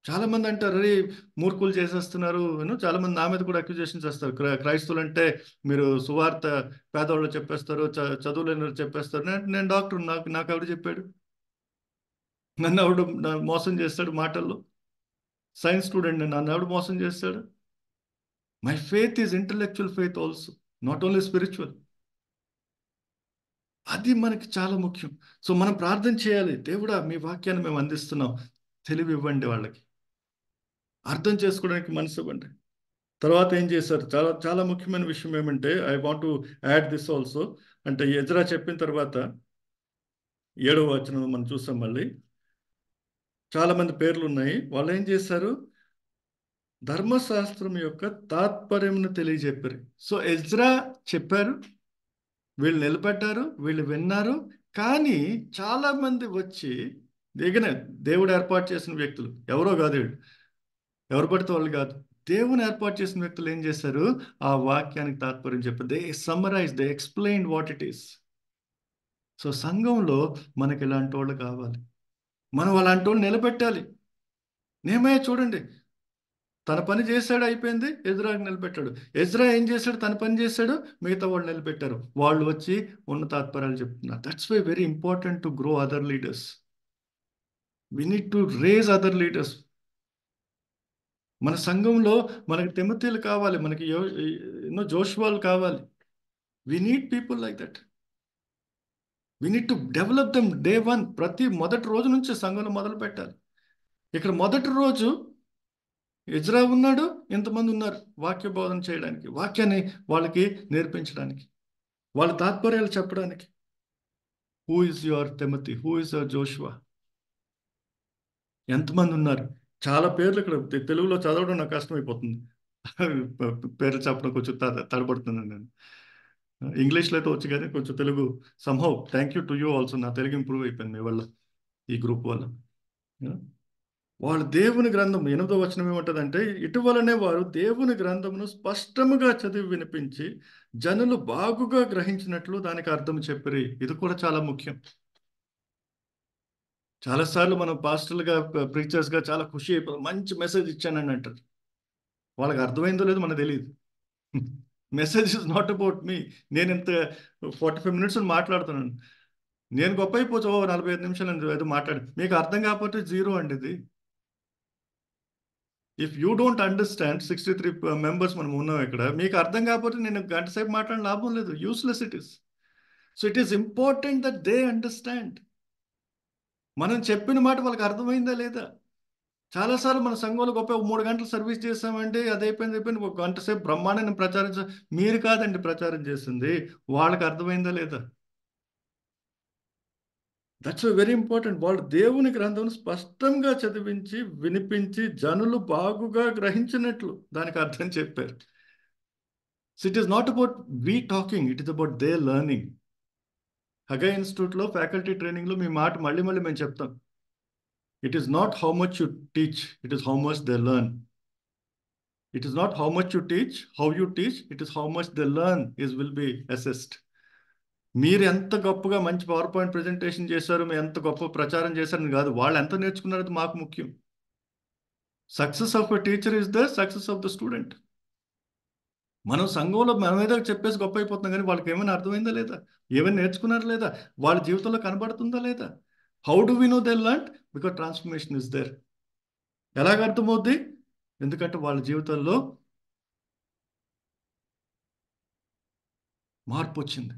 చాలా మంది అంటారు, అరే మూర్ఖులు చేసేస్తున్నారు. చాలా మంది నా మీద కూడా అక్యూజేషన్స్ చేస్తారు, క్రైస్తవులు అంటే మీరు సువార్త పేదవాళ్ళు చెప్పేస్తారు, చదువులేని చెప్పేస్తారు. నేను డాక్టర్, నాకు ఎవడు చెప్పాడు? నన్ను ఎవడు మోసం చేస్తాడు మాటల్లో? సైన్స్ స్టూడెంట్, నన్ను ఎవడు మోసం చేస్తాడు? My faith is intellectual faith also, not only spiritual. అది మనకి చాలా ముఖ్యం. సో మనం ప్రార్థన చేయాలి, దేవుడా మీ వాక్యాన్ని మేము అందిస్తున్నాం, తెలివి ఇవ్వండి, వాళ్ళకి అర్థం చేసుకోవడానికి మనసు ఇవ్వండి. తర్వాత ఏం చేశారు, చాలా చాలా ముఖ్యమైన విషయం ఏమంటే, I want to add this also. అంటే ఎజ్రా చెప్పిన తర్వాత 7వ వచనం మనం చూసాం. మళ్ళీ చాలా మంది పేర్లు ఉన్నాయి. వాళ్ళు ఏం చేశారు, ధర్మశాస్త్రం యొక్క తాత్పర్యమును తెలియజెప్పారు. సో ఎజ్రా చెప్పారు, వీళ్ళు నిలబడ్డారు, వీళ్ళు విన్నారు. కానీ చాలా మంది వచ్చి దిగిన దేవుడు ఏర్పాటు చేసిన వ్యక్తులు, ఎవరో కాదు వీళ్ళు, ఎవరు పడితే వాళ్ళు కాదు, దేవుని ఏర్పాటు చేసిన వ్యక్తులు ఏం చేశారు, ఆ వాక్యానికి తాత్పర్యం చెప్పారు. They summarise, they explain what it is. So సంఘంలో మనకి ఇలాంటి వాళ్ళు కావాలి, మనం అలాంటి వాళ్ళు నిలబెట్టాలి. నేమయ్య చూడండి, తన పని చేశాడు, అయిపోయింది, ఎజ్రాకి నిలబెట్టాడు. ఎజ్రా ఏం చేశాడు, తన పని చేశాడు, మిగతా వాళ్ళు నిలబెట్టారు. వాళ్ళు వచ్చి ఉన్న తాత్పర్యాలు చెప్తున్నారు. That's why very important to grow other leaders. We need to raise other leaders. మన సంఘంలో మనకి తిమోతీలు కావాలి, మనకి ఎన్నో జోషువాలు కావాలి. We need people like that. We need to develop them day one. మొదటి రోజు నుంచి సంఘంలో మొదలు పెట్టాలి. ఇక్కడ మొదటి రోజు ఎజ్రా ఉన్నాడు, ఇంతమంది ఉన్నారు వాక్య బోధన చేయడానికి, వాక్యాన్ని వాళ్ళకి నేర్పించడానికి, వాళ్ళ తాత్పర్యాలు చెప్పడానికి. Who is your Timothy, who is your Joshua? ఎంతమంది ఉన్నారు? చాలా పేర్లు ఇక్కడ తెలుగులో చదవడం నాకు కష్టమైపోతుంది. పేర్లు చెప్పడం కొంచెం తడబడుతున్నాను నేను. ఇంగ్లీష్లో అయితే వచ్చు కానీ కొంచెం Telugu somehow. Thank you to you also. నా తెలుగు ఇంప్రూవ్ అయిపోయింది మీ వల్ల, ఈ గ్రూప్ వల్ల. వాళ్ళు దేవుని గ్రంథం 8వ వచనం ఏమంటదంటే, ఇటువలనే వారు దేవుని గ్రంథమును స్పష్టముగా చదివి వినిపించి జనులు బాగుగా గ్రహించినట్లు దానికి అర్థం చెప్పిరి. ఇది కూడా చాలా ముఖ్యం. చాలాసార్లు మనం పాస్టర్లుగా, ప్రీచర్స్గా చాలా ఖుషి అయిపోతాం, మంచి మెసేజ్ ఇచ్చానని అంటారు. వాళ్ళకి అర్థమైందో లేదో మనకు తెలియదు. Message is not about me. నేను ఇంత 45 minutes మాట్లాడుతున్నాను, నేను గొప్ప అయిపోవచ్చు 45 నిమిషాలు ఏదో మాట్లాడి, మీకు అర్థం కాకపోతే జీరో అండి ఇది. If you don't understand, 63 members మనం ఉన్నాం ఇక్కడ, మీకు అర్థం కాకపోతే నేను గంట సేపు మాట్లాడిన లాభం లేదు, useless it is. So it is important that they understand. మనం చెప్పిన మాట వాళ్ళకి అర్థమైందా లేదా? చాలాసార్లు మన సంఘంలో గొప్ప 3 గంటలు సర్వీస్ చేసామంటే అది అయిపోయింది, 1 గంట సేపు బ్రహ్మాండాన్ని ప్రచారం మీరు కాదండి ప్రచారం చేసింది, వాళ్ళకి అర్థమైందా లేదా? That's very important. వాళ్ళు దేవుని గ్రంథం స్పష్టంగా చదివించి వినిపించి జనులు బాగుగా గ్రహించినట్లు దానికి అర్థం చెప్పారు. So it is not about we talking, it is about they learning. హగై ఇన్స్టిట్యూట్లో ఫ్యాకల్టీ ట్రైనింగ్లో మీ మాట మళ్ళీ మేము చెప్తాం. It is not how much you teach, it is how much they learn. It is not how much you teach, how you teach, it is how much they learn will be assessed. మీరు ఎంత గొప్పగా మంచి పవర్ పాయింట్ ప్రెజెంటేషన్ చేశారు, మీరు ఎంత గొప్ప ప్రచారం చేశారని కాదు, వాళ్ళు ఎంత నేర్చుకున్నారో మాకు ముఖ్యం. Success of a teacher is the success of the student. మనం సంఘంలో మనం ఏదో చెప్పేసి గొప్ప అయిపోతున్నాం, కానీ వాళ్ళకి ఏమైనా అర్థమైందా లేదా, ఏమైనా నేర్చుకున్నారా లేదా, వాళ్ళ జీవితంలో కనబడుతుందా లేదా? How do we know they learn? Because transformation is there. ఎలాగ అర్థమవుద్ది? ఎందుకంటే వాళ్ళ జీవితంలో మార్పు వచ్చింది.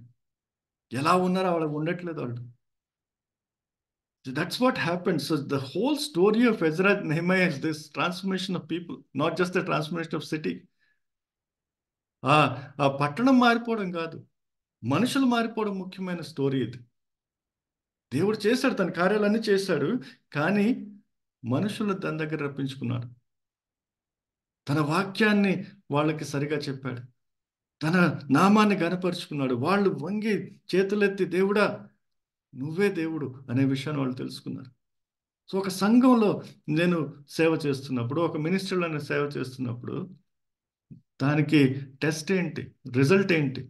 ఎలా ఉన్నారో వాళ్ళకి ఉండట్లేదు వాళ్ళు. That's what happened. So the whole story of Ezra and Nehemiah is this transformation of people, not just the transformation of city. ఆ పట్టణం మారిపోవడం కాదు, మనుషులు మారిపోవడం ముఖ్యమైన స్టోరీ ఇది. దేవుడు చేశాడు, తన కార్యాలన్నీ చేశాడు, కానీ మనుషులు తన దగ్గర రప్పించుకున్నాడు. తన వాక్యాన్ని వాళ్ళకి సరిగా చెప్పాడు, తన నామాన్ని గనపరుచుకున్నాడు. వాళ్ళు వంగి చేతులెత్తి దేవుడా నువ్వే దేవుడు అనే విషయాన్ని వాళ్ళు తెలుసుకున్నారు. సో ఒక సంఘంలో నేను సేవ చేస్తున్నప్పుడు, ఒక మినిస్ట్రీలో నేను సేవ చేస్తున్నప్పుడు దానికి టెస్ట్ ఏంటి, రిజల్ట్ ఏంటి?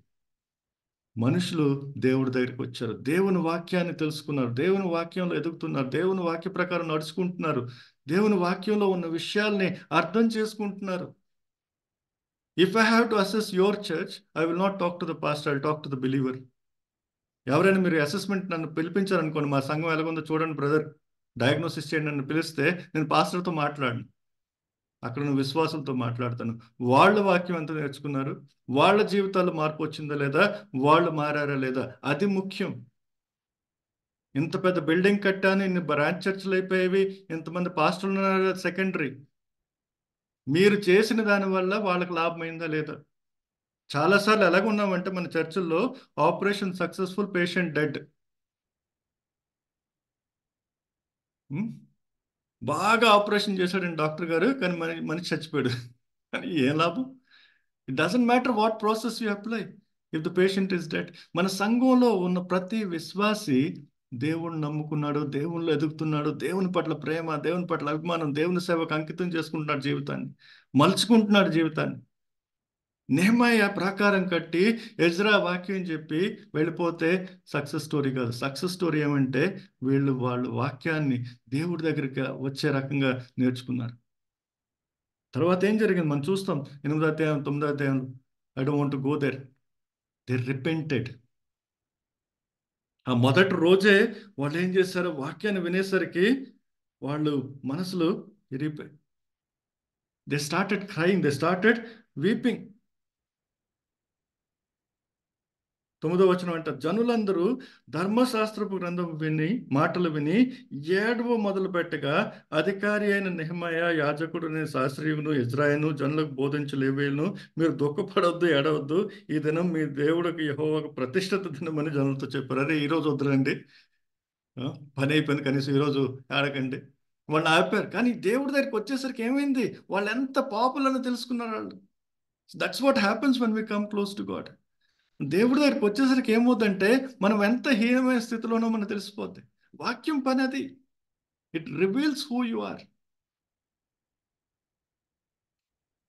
మనుషులు దేవుడి దగ్గరికి వచ్చారు, దేవుని వాక్యాన్ని తెలుసుకున్నారు, దేవుని వాక్యంలో ఎదుగుతున్నారు, దేవుని వాక్య ప్రకారం నడుచుకుంటున్నారు, దేవుని వాక్యంలో ఉన్న విషయాల్ని అర్థం చేసుకుంటున్నారు. If I have to assess your church, I will not talk to the pastor, I will talk to the believer. ఎవరైనా మీరు అసెస్మెంట్ నన్ను పిలిపించారనుకోండి, మా సంఘం ఎలాగుందో చూడండి బ్రదర్, డయాగ్నోసిస్ చేయండి నన్ను పిలిస్తే, నేను పాస్టర్తో మాట్లాడను, అక్కడ నువ్వు విశ్వాసంతో మాట్లాడతాను. వాళ్ళ వాక్యం ఎంత నేర్చుకున్నారు, వాళ్ళ జీవితాల్లో మార్పు వచ్చిందా లేదా, వాళ్ళు మారారా లేదా, అది ముఖ్యం. ఇంత పెద్ద బిల్డింగ్ కట్టాను, ఇన్ని బ్రాంచ్ చర్చిలు అయిపోయేవి, ఇంతమంది పాస్టర్లు ఉన్నారు, సెకండరీ. మీరు చేసిన దానివల్ల వాళ్ళకి లాభమైందా లేదా? చాలాసార్లు ఎలాగున్నామంటే మన చర్చిల్లో ఆపరేషన్ సక్సెస్ఫుల్, పేషెంట్ డెడ్. బాగా ఆపరేషన్ చేశాడండి డాక్టర్ గారు, కానీ మనిషి చచ్చిపోయాడు. కానీ ఏం లాభం? It doesn't matter what process you apply if the patient is dead. మన సంఘంలో ఉన్న ప్రతి విశ్వాసి దేవుణ్ణి నమ్ముకున్నాడు, దేవుళ్ళు ఎదుగుతున్నాడు, దేవుని పట్ల ప్రేమ, దేవుని పట్ల అభిమానం, దేవుని సేవకు అంకితం చేసుకుంటున్నాడు జీవితాన్ని, మలుచుకుంటున్నాడు జీవితాన్ని. నెహెమయా ప్రాకారం కట్టి ఎజ్రా వాక్యం చెప్పి వెళ్ళిపోతే సక్సెస్ స్టోరీ కాదు. సక్సెస్ స్టోరీ ఏమంటే వాళ్ళు వాక్యాన్ని దేవుడి దగ్గరికి వచ్చే రకంగా నేర్చుకున్నారు. తర్వాత ఏం జరిగింది మనం చూస్తాం 8వ అధ్యాయం 9వ అధ్యాయంలో. I don't want to go there. They repented. ఆ మొదటి రోజే వాళ్ళు ఏం చేశారు, వాక్యాన్ని వినేసరికి వాళ్ళు మనసులు ఇరిగిపోయి, they started crying, they started weeping. 9వ వచనం అంట, జనులందరూ ధర్మశాస్త్రపు గ్రంథం మాటలు విని ఏడవ మొదలు పెట్టగా అధికారి అయిన నెహెమయా, యాజకుడుని శాస్త్రీయును ఇజ్రాయెలును జనులకు బోధించు లేవీయులను, మీరు దుఃఖపడవద్దు, ఏడవద్దు, ఈ దినం మీ దేవుడికి యెహోవాకు ప్రతిష్ఠిత దినం అని జనులతో చెప్పారు. అరే ఈరోజు వద్దురండి, పని అయిపోయింది, కనీసం ఈరోజు ఆడకండి. వాళ్ళు ఆపారు. కానీ దేవుడి దగ్గరికి వచ్చేసరికి ఏమైంది, వాళ్ళు ఎంత పాపులర్ అని తెలుసుకున్నారు వాళ్ళు. That's what happens when we come close to God. దేవుడి దగ్గరికి వచ్చేసరికి ఏమవుతుందంటే మనం ఎంత హీనమైన స్థితిలోనో మనకు తెలిసిపోద్ది. వాక్యం పని అది. It reveals who you are.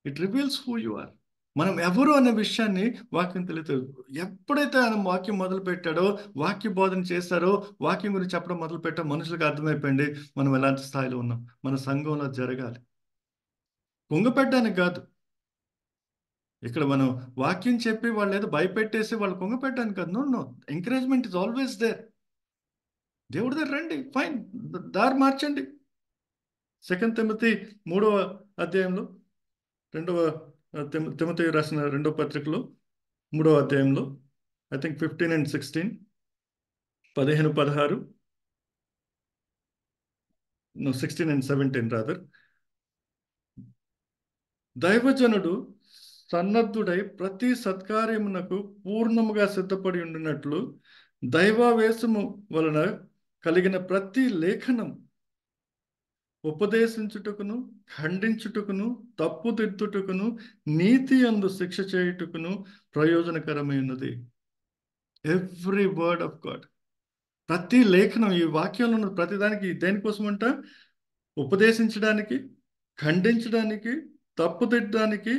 It reveals who you are. మనం ఎవరు అనే విషయాన్ని వాక్యం తెలియదు. ఎప్పుడైతే ఆయన వాక్యం మొదలు పెట్టాడో, వాక్య బోధన చేశారో, వాక్యం గురించి చెప్పడం మొదలు పెట్టాడో మనుషులకు అర్థమైపోయింది మనం ఎలాంటి స్థాయిలో ఉన్నాం. మన సంఘంలో జరగాలి, కుంగపెట్టడానికి కాదు. ఇక్కడ మనం వాక్యం చెప్పి వాళ్ళు ఏదో భయపెట్టేసి వాళ్ళు కుంగపెట్టడానికి కాదు. No no, encouragement is always there. దేవుడి దగ్గర రండి, ఫైన్, దారి మార్చండి. 2 తిమోతి 3వ అధ్యాయంలో, తిమోతి రాసిన 2వ పత్రికలో 3వ అధ్యాయంలో, I think 15 and 16, 15-16, 16 and 17 rather. దైవజనుడు సన్నద్ధుడై ప్రతి సత్కార్యమునకు పూర్ణముగా సిద్ధపడి ఉండినట్లు దైవావేశము వలన కలిగిన ప్రతి లేఖనం ఉపదేశించుటకును, ఖండించుటకును, తప్పుదిద్దుటకును, నీతి అందు శిక్ష చేయుటకును ప్రయోజనకరమైనది. ఎవ్రీ వర్డ్ ఆఫ్ గాడ్, ప్రతి లేఖనం, ఈ వాక్యంలో ఉన్న ప్రతి దానికి దేనికోసం అంట, ఉపదేశించడానికి, ఖండించడానికి, తప్పుదిద్దడానికి,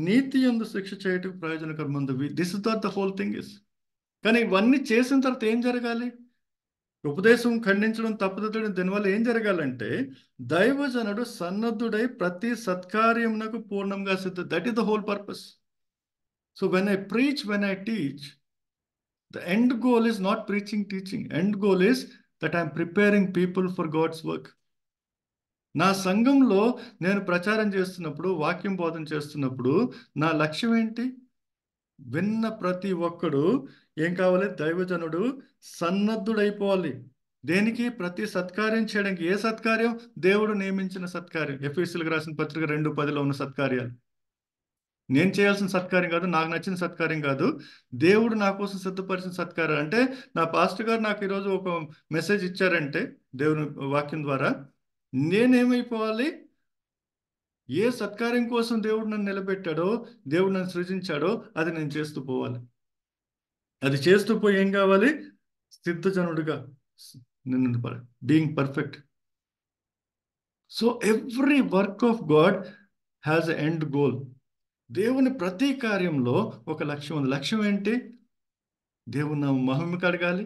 నీతి అందు శిక్ష చేయటకు ప్రయోజనకరమైనది. This is the whole thing is. కానీ ఇవన్నీ చేసిన తర్వాత ఏం జరగాలి? ఉపదేశం, ఖండించడం, తప్పుదిద్దడం, దీనివల్ల ఏం జరగాలంటే దైవజనుడు సన్నద్ధుడై ప్రతి సత్కార్యమునకు పూర్ణంగా సిద్ధ. That is the whole purpose. So when I preach, when I teach, the end goal is not preaching, teaching. End goal is that I am preparing people for God's work. నా సంఘంలో నేను ప్రచారం చేస్తున్నప్పుడు, వాక్యం బోధన చేస్తున్నప్పుడు నా లక్ష్యం ఏంటి? విన్న ప్రతి ఒక్కడు ఏం కావాలి? దైవజనుడు సన్నద్ధుడైపోవాలి. దేనికి? ప్రతి సత్కార్యం చేయడానికి. ఏ సత్కార్యం? దేవుడు నియమించిన సత్కార్యం. ఎఫెసీయులకు రాసిన పత్రిక 2:10లో ఉన్న సత్కార్యాలు. నేను చేయాల్సిన సత్కార్యం కాదు, నాకు నచ్చిన సత్కార్యం కాదు, దేవుడు నా కోసం సిద్ధపరిచిన సత్కార్యం. అంటే నా పాస్టర్ గారు నాకు ఈరోజు ఒక మెసేజ్ ఇచ్చారంటే దేవుని వాక్యం ద్వారా, నేనేమైపోవాలి? ఏ సత్కార్యం కోసం దేవుడు నన్ను నిలబెట్టాడో, దేవుడు నన్ను సృజించాడో అది నేను చేస్తూ పోవాలి. అది చేస్తూ పోయి ఏం కావాలి? సిద్ధజనుడిగా, being perfect. So every work of God has a end goal. దేవుని ప్రతి కార్యంలో ఒక లక్ష్యం ఉంది. లక్ష్యం ఏంటి? దేవుని మహిమ కడగాలి,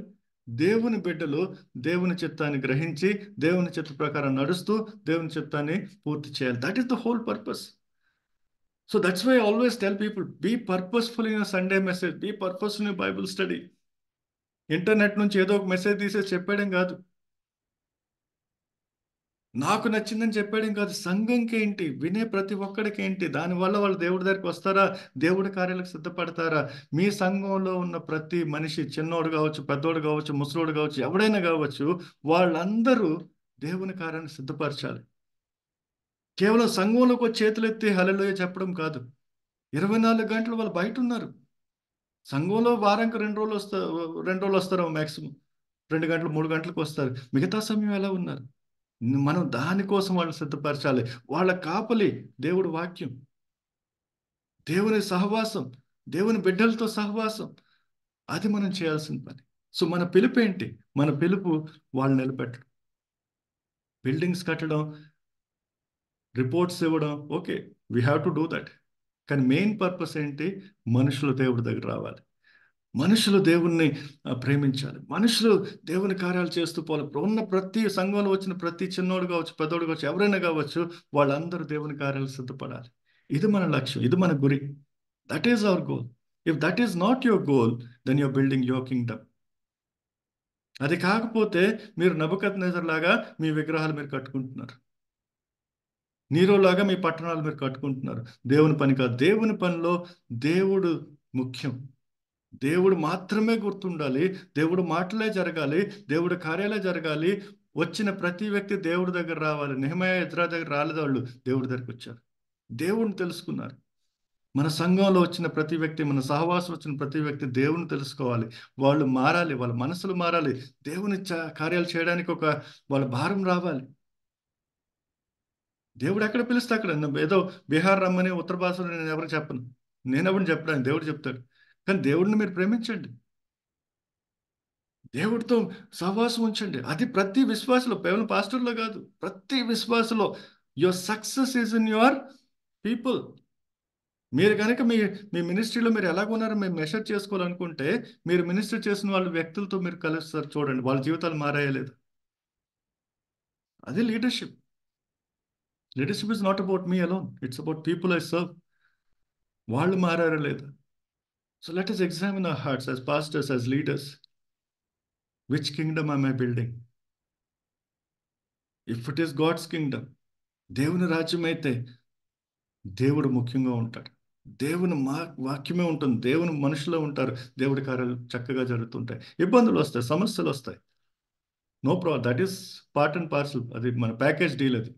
దేవుని బిడ్డలు దేవుని చిత్తాన్ని గ్రహించి దేవుని చిత్త ప్రకారం నడుస్తూ దేవుని చిత్తాన్ని పూర్తి చేయాలి. That is the whole purpose. So that's why I always tell people, be purposeful in Sunday message, be purposeful in Bible study. Internet నుంచి ఏదో ఒక మెసేజ్ తీసేసి చెప్పేయడం కాదు. నాకు నచ్చిందని చెప్పాడు కాదు, సంఘంకి ఏంటి, వినే ప్రతి ఒక్కడికి ఏంటి, దానివల్ల వాళ్ళు దేవుడి దగ్గరికి వస్తారా, దేవుడి కార్యాలకు సిద్ధపడతారా? మీ సంఘంలో ఉన్న ప్రతి మనిషి, చిన్నోడు కావచ్చు, పెద్దోడు కావచ్చు, ముసలోడు కావచ్చు, ఎవడైనా కావచ్చు, వాళ్ళందరూ దేవుని కార్యాన్ని సిద్ధపరచాలి. కేవలం సంఘంలోకి వచ్చి చేతులెత్తి హల్లెలూయా చెప్పడం కాదు. 24 గంటలు వాళ్ళు బయట ఉన్నారు. సంఘంలో వారానికి 2 రోజులు వస్తారు మ్యాక్సిమం. 2 గంటలు 3 గంటలకు వస్తారు. మిగతా సమయం ఎలా ఉన్నారు? మనం దానికోసం వాళ్ళని సిద్ధపరచాలి. వాళ్ళ కాపలి దేవుడి వాక్యం, దేవుని సహవాసం, దేవుని బిడ్డలతో సహవాసం. అది మనం చేయాల్సిన పని. సో మన పిలుపు ఏంటి? మన పిలుపు వాళ్ళు నిలబెట్టడం, బిల్డింగ్స్ కట్టడం, రిపోర్ట్స్ ఇవ్వడం. Okay, we have to do that. కానీ మెయిన్ పర్పస్ ఏంటి? మనుషులు దేవుడి దగ్గర రావాలి, మనుషులు దేవుణ్ణి ప్రేమించాలి, మనుషులు దేవుని కార్యాలు చేస్తూ పోవాలి. ఇప్పుడు ఉన్న ప్రతి సంఘంలో వచ్చిన ప్రతి చిన్నోడు కావచ్చు, పెద్దోడు కావచ్చు, ఎవరైనా కావచ్చు, వాళ్ళందరూ దేవుని కార్యాలు సిద్ధపడాలి. ఇది మన లక్ష్యం, ఇది మన గురి. That is our goal. If that is not your goal, then your building your kingdom. అది కాకపోతే మీరు నెబుకద్నెజర్ లాగా మీ విగ్రహాలు మీరు కట్టుకుంటున్నారు, నీరోలాగా మీ పట్టణాలు మీరు కట్టుకుంటున్నారు. దేవుని పని కాదు. దేవుని పనిలో దేవుడు ముఖ్యం. దేవుడు మాత్రమే గుర్తుండాలి, దేవుడు మాటలే జరగాలి, దేవుడి కార్యాలే జరగాలి. వచ్చిన ప్రతి వ్యక్తి దేవుడి దగ్గర రావాలి. నెహెమయా, ఎజ్రా దగ్గర రాలేదు, వాళ్ళు దేవుడి దగ్గరికి వచ్చారు, దేవుడిని తెలుసుకున్నారు. మన సంఘంలో వచ్చిన ప్రతి వ్యక్తి, మన సహవాసం వచ్చిన ప్రతి వ్యక్తి దేవుని తెలుసుకోవాలి. వాళ్ళు మారాలి, వాళ్ళ మనసులు మారాలి, దేవుని కార్యాలు చేయడానికి ఒక వాళ్ళ భారం రావాలి. దేవుడు ఎక్కడ పిలిస్తే అక్కడ. ఏదో బీహార్ రమ్మని ఉత్తర భాషలో నేను ఎవరు చెప్పను, నేను ఎవరిని చెప్పడానికి, దేవుడు చెప్తాడు. కానీ దేవుడిని మీరు ప్రేమించండి, దేవుడితో సహవాసం ఉంచండి. అది ప్రతి విశ్వాసలో, కేవలం పాస్టర్లో కాదు, ప్రతి విశ్వాసలో. Your success is in your people. మీరు కనుక మీ మీ మినిస్ట్రీలో మీరు ఎలాగున్నారో మీరు మెషర్ చేసుకోవాలనుకుంటే, మీరు మినిస్ట్రీ చేసిన వాళ్ళ వ్యక్తులతో మీరు కలుస్తారు, చూడండి వాళ్ళ జీవితాలు మారాయా లేదు. అది leadership. Leadership is not about me alone, it's about people I serve. వాళ్ళు మారారా లేదా? So let us examine our hearts as pastors, as leaders. Which kingdom am I building? If it is God's kingdom, దేవుని రాజ్యం అయితే దేవుడు ముఖ్యంగా ఉంటాడు, దేవుని వాక్యమే ఉంటుంది, దేవుని మనుషులో ఉంటారు, దేవుడి కార్యాలు చక్కగా జరుగుతుంటాయి. ఇబ్బందులు వస్తాయి, సమస్యలు వస్తాయి, no problem. That is part and parcel. అది మన ప్యాకేజ్ డీల్. అది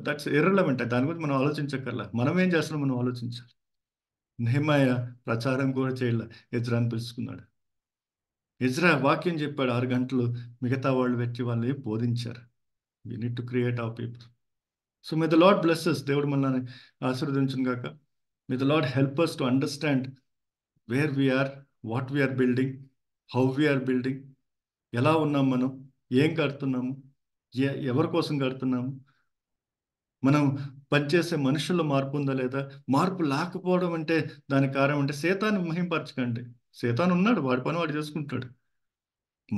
దట్స్ ఇర్రెలవెంట్. దాని గురించి మనం ఆలోచించక్కర్లా. మనం ఏం చేస్తున్నాం మనం ఆలోచించాలి. నెహెమయా ప్రచారం కూడా చేయాల, ఎజ్రాని పిలుచుకున్నాడు. ఎజ్రా వాక్యం చెప్పాడు 6 గంటలు, మిగతా వాళ్ళు వచ్చి వాళ్ళు బోధించారు. We need to create our people. So may the Lord bless us. దేవుడు మనల్ని ఆశీర్వదించును గాక. May the Lord help us to understand where we are, what we are building, how we are building, ఎలా ఉన్నాం మనం, ఏం కడుతున్నాము, ఎవరి కోసం కడుతున్నాము, మనం పనిచేసే మనుషుల్లో మార్పు ఉందా లేదా. మార్పు లేకపోవడం అంటే దానికి కారణం అంటే సేతాన్ని మహింపరచకండి. సేతాను ఉన్నాడు, వాడి పని వాడు చేసుకుంటాడు.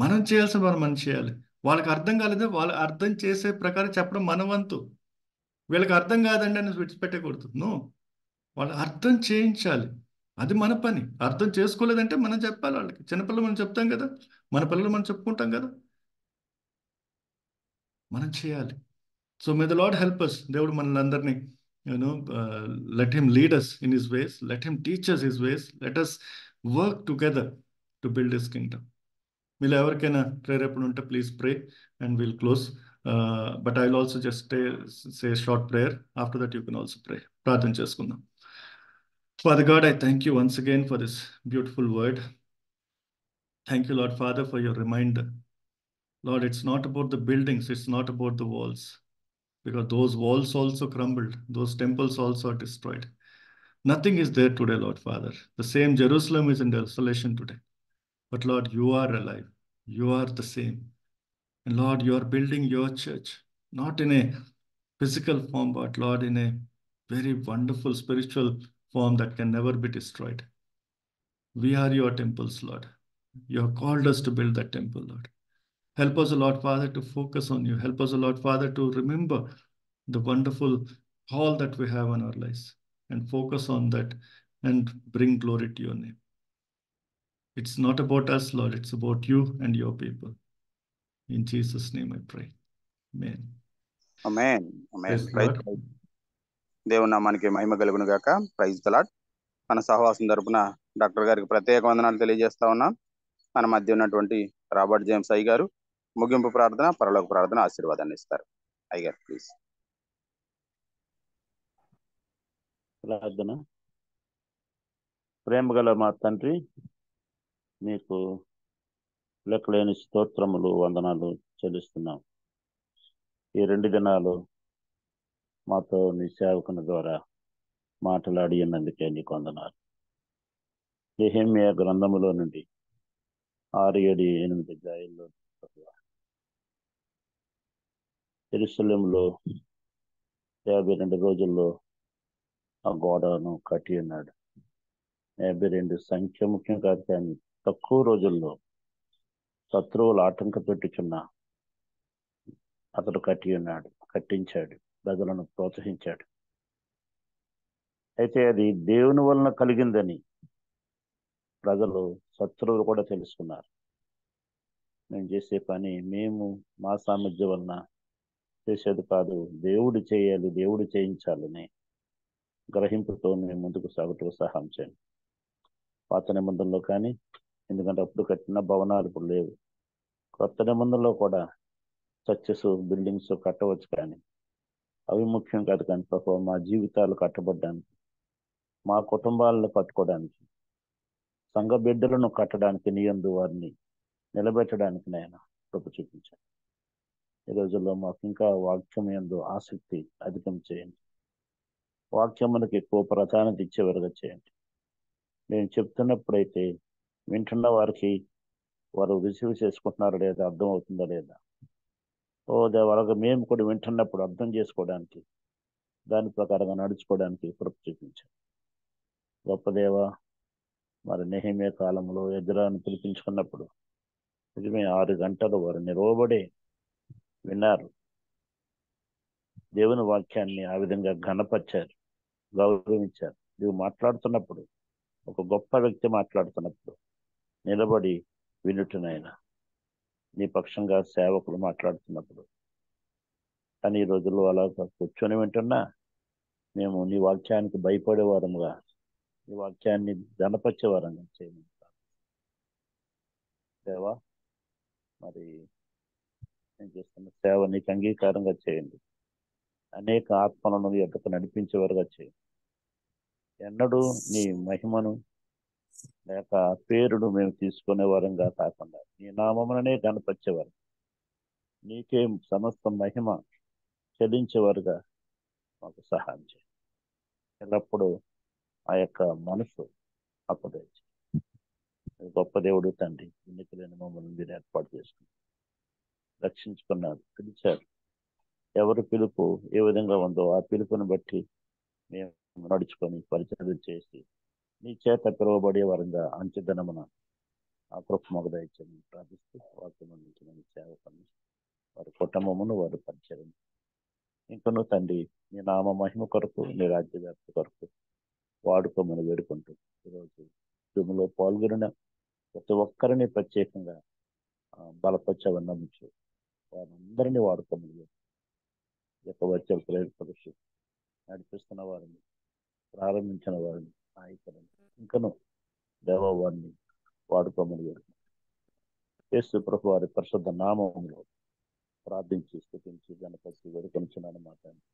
మనం చేయాల్సిన మనం చేయాలి. వాళ్ళకి అర్థం కాలేదా, వాళ్ళు అర్థం చేసే ప్రకారం చెప్పడం మన వంతు. వీళ్ళకి అర్థం కాదండి అని విడిచిపెట్టకూడదు. నో, వాళ్ళు అర్థం చేయించాలి, అది మన పని. అర్థం చేసుకోలేదంటే మనం చెప్పాలి వాళ్ళకి. చిన్నపిల్లలు మనం చెప్తాం కదా, మన పిల్లలు మనం చెప్పుకుంటాం కదా, మనం చేయాలి. So may the Lord help us. దేవుడు మనల్ని అందరినీ let him lead us in his ways, let him teach us his ways, let us work together to build his kingdom. మీలో ఎవరికైనా ప్రేరేపణ ఉంటే please pray and will close. But I will also just say short prayer. After that you can also ప్రే. ప్రార్థన చేసుకుందాం. Father God, I thank you once again for this beautiful word. Thank you, Lord Father, for your reminder. Lord, it's not about the buildings, it's not about the walls, because those walls also crumbled, those temples also are destroyed. Nothing is there today, Lord Father. The same Jerusalem is in desolation today. But Lord, you are alive. You are the same. And Lord, you are building your church, not in a physical form, but Lord, in a very wonderful spiritual form that can never be destroyed. We are your temples, Lord. You have called us to build that temple, Lord. Help us, Lord Father, to focus on you. Help us, Lord Father, to remember the wonderful call that we have on our lives and focus on that and bring glory to your name. It's not about us, Lord. It's about you and your people. In Jesus' name I pray. Amen. Amen. Amen. Praise the Lord. దేవుని నామానికి మహిమ కలుగును గాక. Praise the Lord. మన సహవాసం తరపున డాక్టర్ గారికి ప్రత్యేక వందనాలు తెలియజేస్తా ఉన్నాం. మన మధ్య ఉన్నటువంటి రాబర్ట్ జేమ్స్ అయ్య గారు ముగింపు ప్రార్థన, పరలోక ప్రార్థన ఆశీర్వాదాన్ని ఇస్తారు. అయ్యగారు ప్లీజ్. ప్రార్థన. ప్రేమగల మా తండ్రి, మీకు లెక్కలేని స్తోత్రములు, వందనాలు చెల్లిస్తున్నాం. ఈ 2 దినాలు మాతో నీ సేవకుని ద్వారా మాట్లాడి ఉన్నందుకే నీకు వందనాలు. నెహెమ్యా గ్రంథములో నుండి 6, 7, 8 అధ్యాయాల్లో యెరూషలేములో 52 రోజుల్లో ఆ గోడను కట్టి ఉన్నాడు. 52 సంఖ్య ముఖ్యం కాదు, కానీ తక్కువ రోజుల్లో శత్రువులు ఆటంక పెట్టుచున్నా అతడు కట్టించాడు, ప్రజలను ప్రోత్సహించాడు. అయితే అది దేవుని వలన కలిగిందని ప్రజలు, శత్రువులు కూడా తెలుసుకున్నారు. మేము చేసే పని మా సామర్థ్యం వలన చేసేది కాదు, దేవుడు చేయాలి, దేవుడు చేయించాలని గ్రహింపుతో మేము ముందుకు సాగుతూ సహాయం చేయండి. పాత నిబంధనలో కానీ, ఎందుకంటే అప్పుడు కట్టిన భవనాలు ఇప్పుడు లేవు. కొత్త నిబంధనలో కూడా చర్చెస్, బిల్డింగ్స్ కట్టవచ్చు, కానీ అవి ముఖ్యం కాదు. కానీ ప్రభు, మా జీవితాలు కట్టబడ్డానికి, మా కుటుంబాలను కట్టుకోవడానికి, సంఘ బిడ్డలను కట్టడానికి, నీ యందు వారిని నిలబెట్టడానికి నాయన కృప చూపించాను. ఈ రోజుల్లో మాకు ఇంకా వాక్యం యందు ఆసక్తి అధికం చేయండి. వాక్యం మనకి ఎక్కువ ప్రాధాన్యత ఇచ్చేవారుగా చేయండి. నేను చెప్తున్నప్పుడైతే వింటున్న వారికి వారు రిసీవ్ చేసుకుంటున్నారా లేదా, అర్థం అవుతుందా లేదా, వాళ్ళకి మేము కూడా వింటున్నప్పుడు అర్థం చేసుకోవడానికి, దాని ప్రకారంగా నడుచుకోవడానికి కృప చూపించాం. గొప్ప దేవ, మరి నెహెమ్యా కాలంలో ఎజ్రాను పిలిపించుకున్నప్పుడు నిజమే 6 గంటలు వారు నిలవబడి విన్నారు. దేవుని వాక్యాన్ని ఆ విధంగా ఘనపరిచారు, గౌరవించారు. నువ్వు మాట్లాడుతున్నప్పుడు, ఒక గొప్ప వ్యక్తి మాట్లాడుతున్నప్పుడు నిలబడి వినుటనైనా, నీ పక్షంగా సేవకులు మాట్లాడుతున్నప్పుడు. కానీ ఈ రోజుల్లో అలా కూర్చొని వింటున్నా మేము నీ వాక్యానికి భయపడేవారముగా, నీ వాక్యాన్ని ఘనపరిచేవారంగా చేయమంటారు. దేవా, మరి నేను చేస్తున్న సేవ నీకు అంగీకారంగా చేయండి. అనేక ఆత్మలను ఎద్దకు నడిపించేవారుగా చేయండి. ఎన్నడూ నీ మహిమను లేక పేరును మేము తీసుకునే వారంగా కాకుండా, నీ నామముననే ఘనపరిచేవారు, నీకే సమస్త మహిమ చెల్లించేవారుగా మాకు సహాయం చేయండి. ఎల్లప్పుడూ ఆ యొక్క మనసు అప్పగించి, గొప్ప దేవుడు తండ్రి, ఎన్నికలేని మమ్మల్ని మీరు ఏర్పాటు చేసుకుని రక్షించుకున్నారు, పిలిచారు. ఎవరి పిలుపు ఏ విధంగా ఉందో ఆ పిలుపుని బట్టి మేము నడుచుకొని పరిచయం చేసి నీ చేత పిలువబడే వారంగా అంచెదనమున ఆ కృప మాకు దయచేయమని ప్రార్థిస్తూ వాక్యం అందించిన సేవకుని, వారి కుటుంబమును, వారి పరిచయం ఇంకను తండ్రి, నీ నామ మహిమ కొరకు, నీ రాజ్య వ్యాప్తి కొరకు వాడుకోమని వేడుకుంటూ, ఈరోజు జూమ్లో పాల్గొనిన ప్రతి ఒక్కరిని ప్రత్యేకంగా బలపరచవని నమ్మించు వారందరినీ వాడుకోమని వచ్చే ప్రేరేపరుషు నడిపిస్తున్న వారిని, ప్రారంభించిన వారిని, నాయకులను ఇంకను దేవ వారిని వాడుకోమని వేడుకుంటాం. యేసు ప్రభు వారి పరిశుద్ధ నామములో ప్రార్థించి స్తుతించి గణపతి వేడుకొనుచున్నాను మా తండ్రి.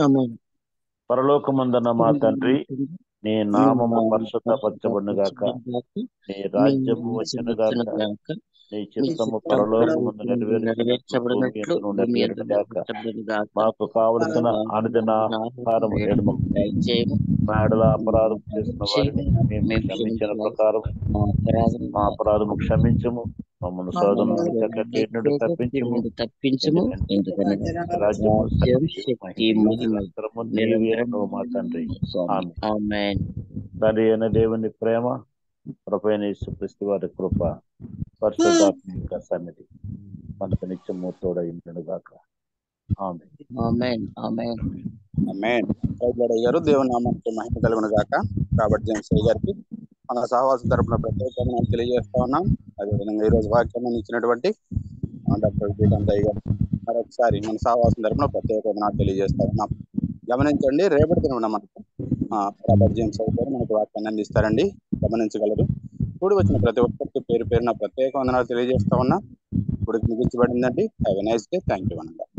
ఆమేన్. పరలోకమందున్న మా తండ్రి, నీ నామము పరిశుద్ధపరచబడును గాక, నీ రాజ్యము వచ్చును గాక, నీ చిత్తము పరలోకమందు నెరవేర్చబడినట్లు భూమి యందు నెరవేర్చబడును గాక. మాకు కావలసిన అనుదిన ఆహారము నేడు మా ఎడల అపరాధం చేసిన వారిని మేము క్షమించిన ప్రకారం మా అపరాధము క్షమించము, మమ్మల్ని శోధనను తప్పించము, ఎందుకంటే రాజ్యము, శక్తి, నిరంతరము నీవేను మా తండ్రి. ఆమేన్. తండ్రి అయిన దేవుని ప్రేమ, ప్రభువైన యేసుక్రీస్తు వారి కృప, పరిశుద్ధాత్మ యొక్క సన్నిధి మనకు నిత్యము తోడైండును గాక. ఆమేన్. ఆమేన్. ఆమేన్. ఆమేన్. గారు దేవుని నామానికి మహిమ కలుగును గాక. రాబర్ట్ జేమ్స్ గారికి మన సహవాసం తరపున ప్రత్యేక తెలియజేస్తా ఉన్నాం. అదేవిధంగా ఈరోజు వాక్యాన్ని ఇచ్చినటువంటి డాక్టర్ శ్రీకాంతయ్య గారు మరొకసారి మన సహవాసం తరపున ప్రత్యేక వందనాలు తెలియజేస్తా ఉన్నాం. గమనించండి, రేపటి దినం మనకు రాబర్ట్ జేమ్స్ గారు మనకు వాక్యాన్ని అందిస్తారండి, గమనించగలరు. కూడి వచ్చిన ప్రతి ఒక్కరికి పేరు పేరున ప్రత్యేక వందనాలు తెలియజేస్తా ఉన్నా. ఇప్పుడు ముగించబడిందండి. Have a nice day. Thank you అన్నమాట.